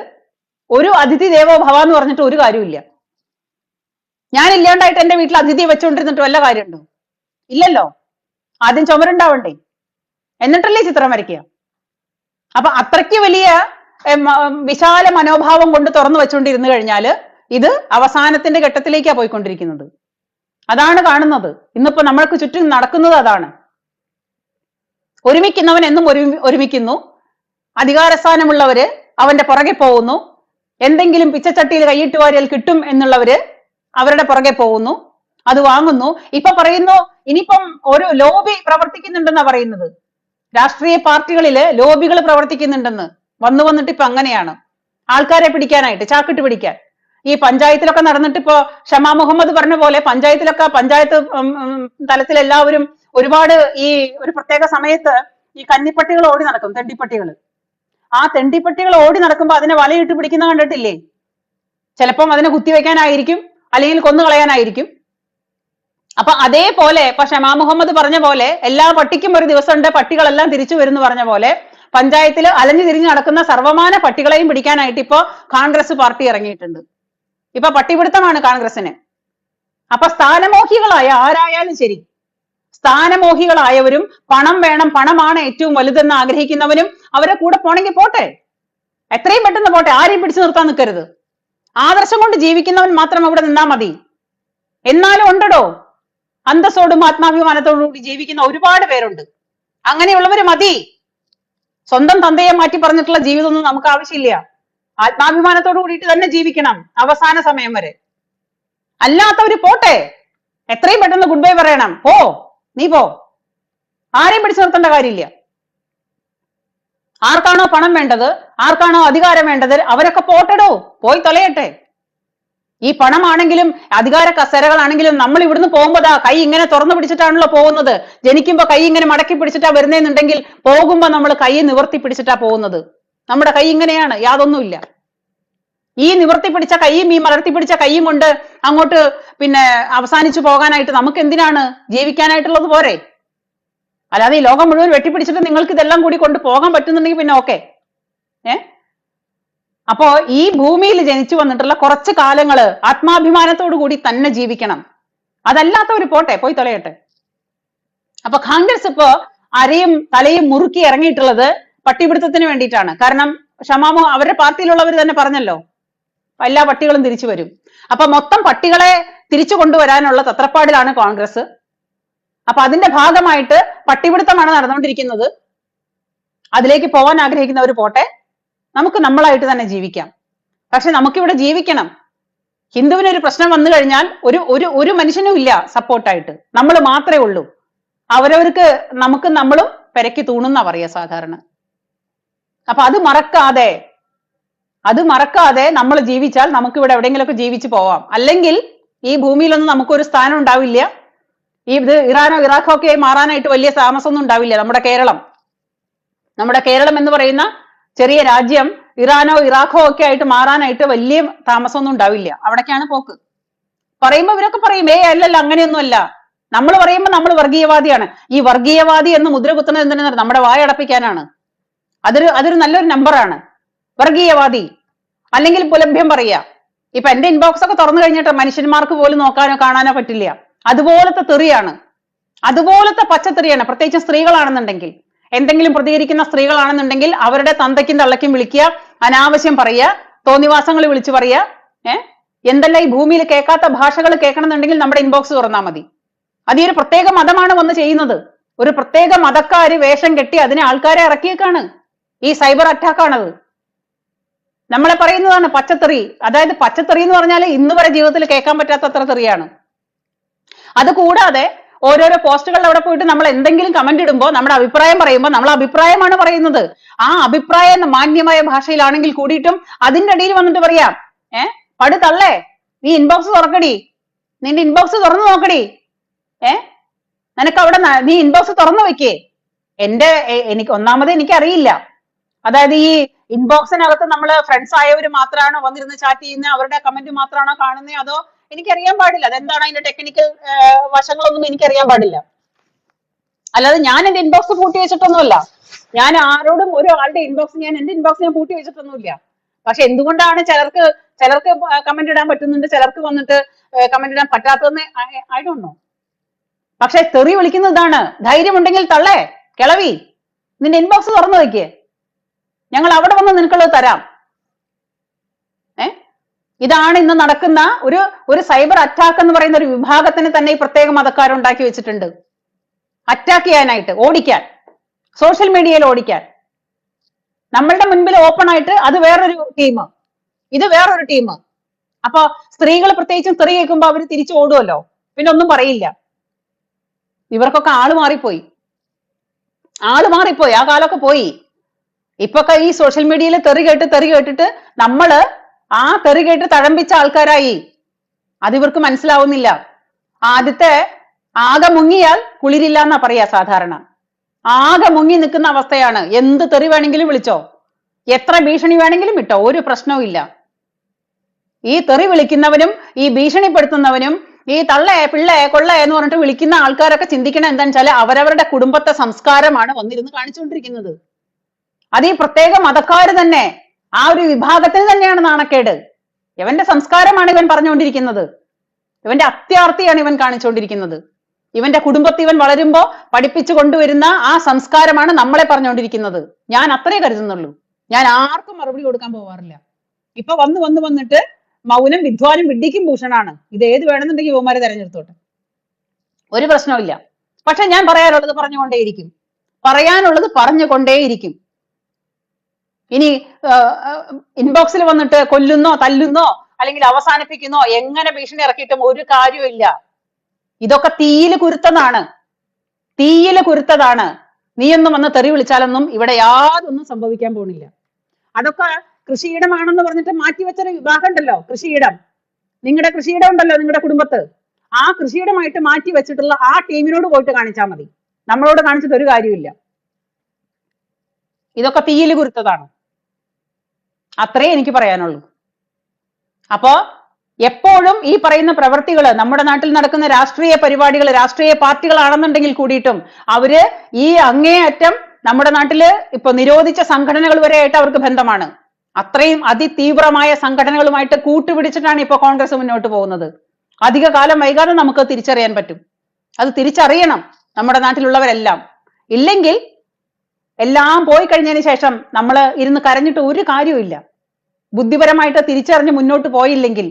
ഒരു അതിഥി ദേവോ ഭവ എന്ന് പറഞ്ഞിട്ട് ഒരു കാര്യമില്ല. ഞാൻ ഇല്ലാണ്ടായിട്ട് എന്റെ വീട്ടിൽ അതിഥിയെ വെച്ചുകൊണ്ടിരുന്നിട്ട് വല്ല കാര്യമുണ്ടോ? ഇല്ലല്ലോ. ആദ്യം ചുമരുണ്ടാവണ്ടേ, എന്നിട്ടല്ലേ ചിത്രം വരയ്ക്കുക. അപ്പൊ അത്രയ്ക്ക് വലിയ വിശാല മനോഭാവം കൊണ്ട് തുറന്നു വെച്ചുകൊണ്ടിരുന്നു കഴിഞ്ഞാല് ഇത് അവസാനത്തിന്റെ ഘട്ടത്തിലേക്കാ പോയിക്കൊണ്ടിരിക്കുന്നത്. അതാണ് കാണുന്നത്. ഇന്നിപ്പോ നമ്മൾക്ക് ചുറ്റും നടക്കുന്നത് അതാണ്. ഒരുമിക്കുന്നവൻ എന്നും ഒരുമിക്കുന്നു. അധികാരസ്ഥാനമുള്ളവര് അവന്റെ പുറകെ പോകുന്നു. എന്തെങ്കിലും പിച്ചച്ചട്ടിയിൽ കൈയിട്ട് വാരിയാൽ കിട്ടും എന്നുള്ളവര് അവരുടെ പുറകെ പോകുന്നു, അത് വാങ്ങുന്നു. ഇപ്പൊ പറയുന്നു ഇനിയിപ്പം ഒരു ലോബി പ്രവർത്തിക്കുന്നുണ്ടെന്നാ പറയുന്നത്. രാഷ്ട്രീയ പാർട്ടികളില് ലോബികൾ പ്രവർത്തിക്കുന്നുണ്ടെന്ന് വന്നിട്ട് ഇപ്പൊ അങ്ങനെയാണ് ആൾക്കാരെ പിടിക്കാനായിട്ട്, ചാക്കിട്ട് പിടിക്കാൻ. ഈ പഞ്ചായത്തിലൊക്കെ നടന്നിട്ട് ഇപ്പോ ഷമാ മുഹമ്മദ് പറഞ്ഞ പോലെ പഞ്ചായത്ത് തലത്തിൽ എല്ലാവരും ഒരുപാട് ഈ ഒരു പ്രത്യേക സമയത്ത് ഈ കന്നിപ്പട്ടികൾ ഓടി നടക്കും, തെണ്ടിപ്പട്ടികൾ. ആ തെണ്ടിപ്പട്ടികൾ ഓടി നടക്കുമ്പോ അതിനെ വലയിട്ട് പിടിക്കുന്ന കണ്ടിട്ടില്ലേ? ചിലപ്പം അതിനെ കുത്തിവെക്കാനായിരിക്കും, അല്ലെങ്കിൽ കൊന്നുകളയാനായിരിക്കും. അപ്പൊ അതേപോലെ ഇപ്പൊ ഷമാ മുഹമ്മദ് പറഞ്ഞ പോലെ എല്ലാ പട്ടിക്കും ഒരു ദിവസമുണ്ട്, പട്ടികളെല്ലാം തിരിച്ചു വരുന്നു പറഞ്ഞ പോലെ പഞ്ചായത്തിൽ അലഞ്ഞു തിരിഞ്ഞു നടക്കുന്ന സർവമാന പട്ടികളെയും പിടിക്കാനായിട്ട് ഇപ്പോ കോൺഗ്രസ് പാർട്ടി ഇറങ്ങിയിട്ടുണ്ട്. ഇപ്പൊ പട്ടിപിടുത്തമാണ് കോൺഗ്രസിന്. അപ്പൊ സ്ഥാനമോഹികളായ ആരായാലും ശരി, സ്ഥാനമോഹികളായവരും പണം വേണം, പണമാണ് ഏറ്റവും വലുതെന്ന് ആഗ്രഹിക്കുന്നവരും അവരെ കൂടെ പോണെങ്കിൽ പോട്ടെ, എത്രയും പെട്ടെന്ന് പോട്ടെ. ആരെയും പിടിച്ചു നിർത്താൻ നിൽക്കരുത്. ആദർശം കൊണ്ട് ജീവിക്കുന്നവൻ മാത്രം അവിടെ നിന്നാ മതി. എന്നാലും ഉണ്ടോ അന്തസ്സോടും ആത്മാഭിമാനത്തോടും കൂടി ജീവിക്കുന്ന ഒരുപാട് പേരുണ്ട്. അങ്ങനെയുള്ളവര് മതി. സ്വന്തം തന്തയെ മാറ്റി പറഞ്ഞിട്ടുള്ള ജീവിതമൊന്നും നമുക്ക് ആവശ്യമില്ല. ആത്മാഭിമാനത്തോടു കൂടിയിട്ട് തന്നെ ജീവിക്കണം അവസാന സമയം വരെ. അല്ലാത്തവര് പോട്ടെ, എത്രയും പെട്ടെന്ന് ഗുഡ് ബൈ പറയണം. നീ പോ, ആരെയും പിടിച്ചു നിർത്തേണ്ട കാര്യമില്ല. ആർക്കാണോ പണം വേണ്ടത്, ആർക്കാണോ അധികാരം വേണ്ടത്, അവരൊക്കെ പോട്ടെടോ, പോയി തൊലയട്ടെ. ഈ പണമാണെങ്കിലും അധികാര കസേരകളാണെങ്കിലും നമ്മൾ ഇവിടുന്ന് പോകുമ്പോ കൈ ഇങ്ങനെ തുറന്നു പിടിച്ചിട്ടാണല്ലോ പോകുന്നത്. ജനിക്കുമ്പോ കൈ ഇങ്ങനെ മടക്കി പിടിച്ചിട്ടാ വരുന്നതെന്നുണ്ടെങ്കിൽ പോകുമ്പോ നമ്മൾ കൈ നിവർത്തി പിടിച്ചിട്ടാ പോകുന്നത്. നമ്മുടെ കൈ ഇങ്ങനെയാണ്, യാതൊന്നുമില്ല. ഈ നിവർത്തി പിടിച്ച കൈയും ഈ മലർത്തി പിടിച്ച കൈയും കൊണ്ട് അങ്ങോട്ട് പിന്നെ അവസാനിച്ചു പോകാനായിട്ട് നമുക്ക് എന്തിനാണ്? ജീവിക്കാനായിട്ടുള്ളത് പോരെ? അല്ലാതെ ഈ ലോകം മുഴുവൻ വെട്ടിപ്പിടിച്ചിട്ട് നിങ്ങൾക്ക് ഇതെല്ലാം കൂടി കൊണ്ട് പോകാൻ പറ്റുന്നുണ്ടെങ്കിൽ പിന്നെ ഓക്കെ. അപ്പോ ഈ ഭൂമിയിൽ ജനിച്ചു വന്നിട്ടുള്ള കുറച്ച് കാലങ്ങള് ആത്മാഭിമാനത്തോടു കൂടി തന്നെ ജീവിക്കണം. അതല്ലാത്തവര് പോട്ടെ, പോയി തൊലയട്ടെ. അപ്പൊ കോൺഗ്രസ് ഇപ്പോ അരയും തലയും മുറുക്കി ഇറങ്ങിയിട്ടുള്ളത് പട്ടിപിടുത്തത്തിന് വേണ്ടിയിട്ടാണ്. കാരണം ഷമാമോ അവരുടെ പാർട്ടിയിലുള്ളവർ തന്നെ പറഞ്ഞല്ലോ, എല്ലാ പട്ടികളും തിരിച്ചു വരും. അപ്പൊ മൊത്തം പട്ടികളെ തിരിച്ചു കൊണ്ടുവരാനുള്ള തത്രപ്പാടിലാണ് കോൺഗ്രസ്. അപ്പൊ അതിന്റെ ഭാഗമായിട്ട് പട്ടിപിടുത്തമാണ് നടന്നുകൊണ്ടിരിക്കുന്നത്. അതിലേക്ക് പോകാൻ ആഗ്രഹിക്കുന്നവർ പോട്ടെ, നമുക്ക് നമ്മളായിട്ട് തന്നെ ജീവിക്കാം. പക്ഷെ നമുക്കിവിടെ ജീവിക്കണം. ഹിന്ദുവിനൊരു പ്രശ്നം വന്നു കഴിഞ്ഞാൽ ഒരു മനുഷ്യനും ഇല്ല സപ്പോർട്ടായിട്ട്, നമ്മൾ മാത്രമേ ഉള്ളൂ. അവരവർക്ക് നമ്മളും പെരക്കി തൂണെന്നാ പറയാ സാധാരണ. അപ്പൊ അത് മറക്കാതെ നമ്മൾ ജീവിച്ചാൽ നമുക്ക് ഇവിടെ എവിടെയെങ്കിലുമൊക്കെ ജീവിച്ചു പോവാം. അല്ലെങ്കിൽ ഈ ഭൂമിയിലൊന്നും നമുക്കൊരു സ്ഥാനം ഉണ്ടാവില്ല. ഇത് ഇറാനോ ഇറാഖോ ഒക്കെ മാറാനായിട്ട് വലിയ താമസമൊന്നും ഉണ്ടാവില്ല. നമ്മുടെ കേരളം എന്ന് പറയുന്ന ചെറിയ രാജ്യം ഇറാനോ ഇറാഖോ ഒക്കെ ആയിട്ട് മാറാനായിട്ട് വലിയ താമസമൊന്നും ഉണ്ടാവില്ല. അവിടേക്കാണ് പോക്ക്. പറയുമ്പോ ഇവരൊക്കെ പറയും അല്ലല്ല അങ്ങനെയൊന്നും അല്ല. നമ്മൾ പറയുമ്പോൾ നമ്മൾ വർഗീയവാദിയാണ്. ഈ വർഗീയവാദി എന്ന് മുദ്ര കുത്തുന്നത് എന്തിനാണ്? നമ്മുടെ വായടപ്പിക്കാനാണ്. അതൊരു നല്ലൊരു നമ്പറാണ് വർഗീയവാദി. അല്ലെങ്കിൽ പുലഭ്യം പറയാ. ഇപ്പൊ എന്റെ ഇൻബോക്സ് ഒക്കെ തുറന്നു കഴിഞ്ഞിട്ട് മനുഷ്യന്മാർക്ക് പോലും നോക്കാനോ കാണാനോ പറ്റില്ല. അതുപോലത്തെ തെറിയാണ്, അതുപോലത്തെ പച്ചത്തെറിയാണ്. പ്രത്യേകിച്ച് സ്ത്രീകളാണെന്നുണ്ടെങ്കിൽ, എന്തെങ്കിലും പ്രതികരിക്കുന്ന സ്ത്രീകളാണെന്നുണ്ടെങ്കിൽ അവരുടെ തന്തയ്ക്കും തള്ളയ്ക്കും വിളിക്കുക, അനാവശ്യം പറയുക, തോന്നിവാസങ്ങൾ വിളിച്ചു പറയുക. എന്തെല്ലാം ഈ ഭൂമിയിൽ കേൾക്കാത്ത ഭാഷകൾ കേൾക്കണമെന്നുണ്ടെങ്കിൽ നമ്മുടെ ഇൻബോക്സ് തുറന്നാൽ മതി. അത് ഈ ഒരു പ്രത്യേക മതമാണ് വന്ന് ചെയ്യുന്നത്. ഒരു പ്രത്യേക മതക്കാര് വേഷം കെട്ടി അതിനെ ആൾക്കാരെ ഇറക്കിയേക്കാണ്. ഈ സൈബർ അറ്റാക്കാണത്. നമ്മളെ പറയുന്നതാണ് പച്ചത്തെറി. അതായത് പച്ചത്തെറി എന്ന് പറഞ്ഞാൽ ഇന്ന് വരെ ജീവിതത്തിൽ കേൾക്കാൻ പറ്റാത്തത്ര തെറിയാണ്. അതുകൂടാതെ ഓരോരോ പോസ്റ്റുകളിൽ അവിടെ പോയിട്ട് നമ്മൾ എന്തെങ്കിലും കമന്റ് ഇടുമ്പോൾ നമ്മുടെ അഭിപ്രായം പറയുമ്പോൾ നമ്മൾ അഭിപ്രായമാണ് പറയുന്നത്. ആ അഭിപ്രായം മാന്യമായ ഭാഷയിലാണെങ്കിൽ കൂടിയിട്ടും അതിന്റെ അടിയിൽ വന്നിട്ട് പറയാം തള്ളേ, നീ ഇൻബോക്സ് തുറക്കടി, നിന്റെ ഇൻബോക്സ് തുറന്നു നോക്കടി, നിനക്ക് അവിടെ നീ ഇൻബോക്സ് തുറന്നു വെക്കേ. ഒന്നാമത് എനിക്കറിയില്ല. അതായത് ഈ ഇൻബോക്സിനകത്ത് നമ്മള് ഫ്രണ്ട്സ് ആയവര് മാത്രമാണോ വന്നിരുന്ന് ചാറ്റ് ചെയ്യുന്നത്, അവരുടെ കമന്റ് മാത്രമാണോ കാണുന്നത്, അതോ എനിക്കറിയാൻ പാടില്ല. അതെന്താണ് അതിന്റെ ടെക്നിക്കൽ വശങ്ങളൊന്നും എനിക്കറിയാൻ പാടില്ല. അല്ലാതെ ഞാൻ എന്റെ ഇൻബോക്സ് പൂട്ടി വെച്ചിട്ടൊന്നുമല്ല. ഞാൻ ആരോടും ഒരാളുടെ ഇൻബോക്സ് എന്റെ ഇൻബോക്സ് ഞാൻ പൂട്ടി വെച്ചിട്ടൊന്നുമില്ല. പക്ഷെ എന്തുകൊണ്ടാണ് ചിലർക്ക് കമന്റ് ഇടാൻ പറ്റുന്നുണ്ട്, ചിലർക്ക് വന്നിട്ട് കമന്റ് ഇടാൻ പറ്റാത്തതെന്ന് ഐ ഡോണ്ട് നോ. പക്ഷെ തെറി വിളിക്കുന്നത് ഇതാണ്. ധൈര്യമുണ്ടെങ്കിൽ തള്ളേ, കിളവി, നിന്റെ ഇൻബോക്സ് തുറന്നു വെക്കേ, ഞങ്ങൾ അവിടെ വന്ന് നിനക്കുള്ളത് തരാം. ഇതാണ് ഇന്ന് നടക്കുന്ന ഒരു സൈബർ അറ്റാക്ക് എന്ന് പറയുന്ന ഒരു വിഭാഗത്തിന് തന്നെ ഈ പ്രത്യേക മതക്കാരുണ്ടാക്കി വെച്ചിട്ടുണ്ട്. അറ്റാക്ക് ചെയ്യാനായിട്ട്, ഓടിക്കാൻ, സോഷ്യൽ മീഡിയയിൽ ഓടിക്കാൻ. നമ്മളുടെ മുൻപിൽ ഓപ്പൺ ആയിട്ട് അത് വേറൊരു ടീം, ഇത് വേറൊരു ടീം. അപ്പൊ സ്ത്രീകൾ പ്രത്യേകിച്ചും തെറി കേൾക്കുമ്പോ അവര് തിരിച്ചു ഓടുമല്ലോ, പിന്നെ ഒന്നും പറയില്ല. ഇവർക്കൊക്കെ ആള് മാറിപ്പോയി. ആള് മാറിപ്പോയി, ആ കാലമൊക്കെ പോയി. ഇപ്പൊക്കെ ഈ സോഷ്യൽ മീഡിയയിൽ തെറി കേട്ടിട്ട് നമ്മള് ആ തെറി കേട്ട് തഴമ്പിച്ച ആൾക്കാരായി. അതിവർക്ക് മനസ്സിലാവുന്നില്ല. ആദ്യത്തെ ആകെ മുങ്ങിയാൽ കുളിരില്ല എന്നാ പറയാ സാധാരണ. ആകെ മുങ്ങി നിൽക്കുന്ന അവസ്ഥയാണ്. എന്ത് തെറി വേണമെങ്കിലും വിളിച്ചോ, എത്ര ഭീഷണി വേണമെങ്കിലും ഇട്ടോ, ഒരു പ്രശ്നവും ഇല്ല. ഈ തെറി വിളിക്കുന്നവനും ഈ ഭീഷണിപ്പെടുത്തുന്നവനും ഈ തള്ളേ പിള്ളേ കൊള്ളേ എന്ന് പറഞ്ഞിട്ട് വിളിക്കുന്ന ആൾക്കാരൊക്കെ ചിന്തിക്കണ എന്താണെന്ന് വെച്ചാൽ അവരവരുടെ കുടുംബത്തെ സംസ്കാരമാണ് വന്നിരുന്ന് കാണിച്ചുകൊണ്ടിരിക്കുന്നത്. അത് ഈ പ്രത്യേക മതക്കാര് തന്നെ, ആ ഒരു വിഭാഗത്തിന് തന്നെയാണ് നാണക്കേട്. ഇവന്റെ സംസ്കാരമാണ് ഇവൻ പറഞ്ഞുകൊണ്ടിരിക്കുന്നത്, ഇവന്റെ അത്യാർത്തിയാണ് ഇവൻ കാണിച്ചുകൊണ്ടിരിക്കുന്നത്. ഇവന്റെ കുടുംബത്തിൽ ഇവൻ വളരുമ്പോ പഠിപ്പിച്ചു കൊണ്ടുവരുന്ന ആ സംസ്കാരമാണ് നമ്മളെ പറഞ്ഞുകൊണ്ടിരിക്കുന്നത്. ഞാൻ അത്രേ കരുതുന്നുള്ളൂ. ഞാൻ ആർക്കും മറുപടി കൊടുക്കാൻ പോവാറില്ല. ഇപ്പൊ വന്നിട്ട് മൗനം വിദ്വാനും വിഡ്ഢിക്കും ഭൂഷണാണ്. ഇത് ഏത് വേണമെന്നുണ്ടെങ്കിൽ യുവമാരെ തെരഞ്ഞെടുത്തോട്ടെ, ഒരു പ്രശ്നവുമില്ല. പക്ഷെ ഞാൻ പറയാനുള്ളത് പറഞ്ഞുകൊണ്ടേയിരിക്കും. ഇനി ഇൻബോക്സിൽ വന്നിട്ട് കൊല്ലുന്നോ തല്ലുന്നോ അല്ലെങ്കിൽ അവസാനിപ്പിക്കുന്നോ എങ്ങനെ ഭീഷണി ഇറക്കിയിട്ടും ഒരു കാര്യമില്ല. ഇതൊക്കെ തീയില് കുരുത്തതാണ്. നീയൊന്നും വന്ന് തെറി വിളിച്ചാലൊന്നും ഇവിടെ യാതൊന്നും സംഭവിക്കാൻ പോണില്ല. അതൊക്കെ കൃഷിയിടമാണെന്ന് പറഞ്ഞിട്ട് മാറ്റിവെച്ചൊരു വിഭാഗം ഉണ്ടല്ലോ, കൃഷിയിടം. നിങ്ങളുടെ കൃഷിയിടം ഉണ്ടല്ലോ നിങ്ങളുടെ കുടുംബത്ത്, ആ കൃഷിയിടമായിട്ട് മാറ്റി വെച്ചിട്ടുള്ള ആ ടീമിനോട് പോയിട്ട് കാണിച്ചാൽ മതി. നമ്മളോട് കാണിച്ചിട്ട് ഒരു കാര്യമില്ല. ഇതൊക്കെ തീയിൽ കുരുത്തതാണ്. അത്രേ എനിക്ക് പറയാനുള്ളൂ. അപ്പോ എപ്പോഴും ഈ പറയുന്ന പ്രവൃത്തികൾ, നമ്മുടെ നാട്ടിൽ നടക്കുന്ന രാഷ്ട്രീയ പരിപാടികൾ, രാഷ്ട്രീയ പാർട്ടികളാണെന്നുണ്ടെങ്കിൽ കൂടിയിട്ടും അവര് ഈ അങ്ങേയറ്റം നമ്മുടെ നാട്ടില് ഇപ്പൊ നിരോധിച്ച സംഘടനകൾ വരെ ആയിട്ട് അവർക്ക് ബന്ധമാണ്. അത്രയും അതിതീവ്രമായ സംഘടനകളുമായിട്ട് കൂട്ടുപിടിച്ചിട്ടാണ് ഇപ്പൊ കോൺഗ്രസ് മുന്നോട്ട് പോകുന്നത്. അധിക കാലം വൈകാതെ നമുക്ക് തിരിച്ചറിയാൻ പറ്റും. അത് തിരിച്ചറിയണം നമ്മുടെ നാട്ടിലുള്ളവരെല്ലാം. ഇല്ലെങ്കിൽ എല്ലാം പോയി കഴിഞ്ഞതിന് ശേഷം നമ്മൾ ഇരുന്ന് കരഞ്ഞിട്ട് ഒരു കാര്യവുമില്ല. ബുദ്ധിപരമായിട്ട് തിരിച്ചറിഞ്ഞ് മുന്നോട്ട് പോയില്ലെങ്കിൽ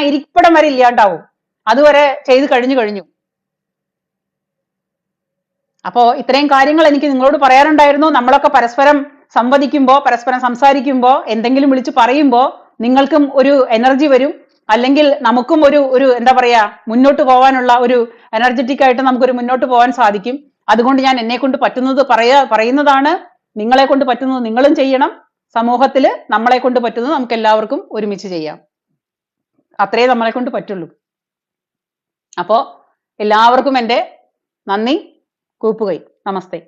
ഇരിപ്പിടം വരെ ഇല്ലാണ്ടാവും. അതുവരെ ചെയ്ത് കഴിഞ്ഞു. അപ്പോ ഇത്രയും കാര്യങ്ങൾ എനിക്ക് നിങ്ങളോട് പറയാനുണ്ടായിരുന്നു. നമ്മളൊക്കെ പരസ്പരം സംസാരിക്കുമ്പോ എന്തെങ്കിലും വിളിച്ച് പറയുമ്പോ നിങ്ങൾക്കും ഒരു എനർജി വരും, അല്ലെങ്കിൽ നമുക്കും ഒരു എന്താ പറയാ മുന്നോട്ട് പോകാനുള്ള ഒരു എനർജറ്റിക് ആയിട്ട് നമുക്കൊരു മുന്നോട്ട് പോകാൻ സാധിക്കും. അതുകൊണ്ട് ഞാൻ എന്നെ കൊണ്ട് പറ്റുന്നത് പറയുന്നതാണ്. നിങ്ങളെ കൊണ്ട് പറ്റുന്നത് നിങ്ങളും ചെയ്യണം. സമൂഹത്തിൽ നമ്മളെ കൊണ്ട് പറ്റുന്നത് നമുക്ക് എല്ലാവർക്കും ഒരുമിച്ച് ചെയ്യാം. അത്രേ നമ്മളെ കൊണ്ട് പറ്റുള്ളൂ. അപ്പോ എല്ലാവർക്കും എൻ്റെ നന്ദി, കൂപ്പുകൈ, നമസ്തേ.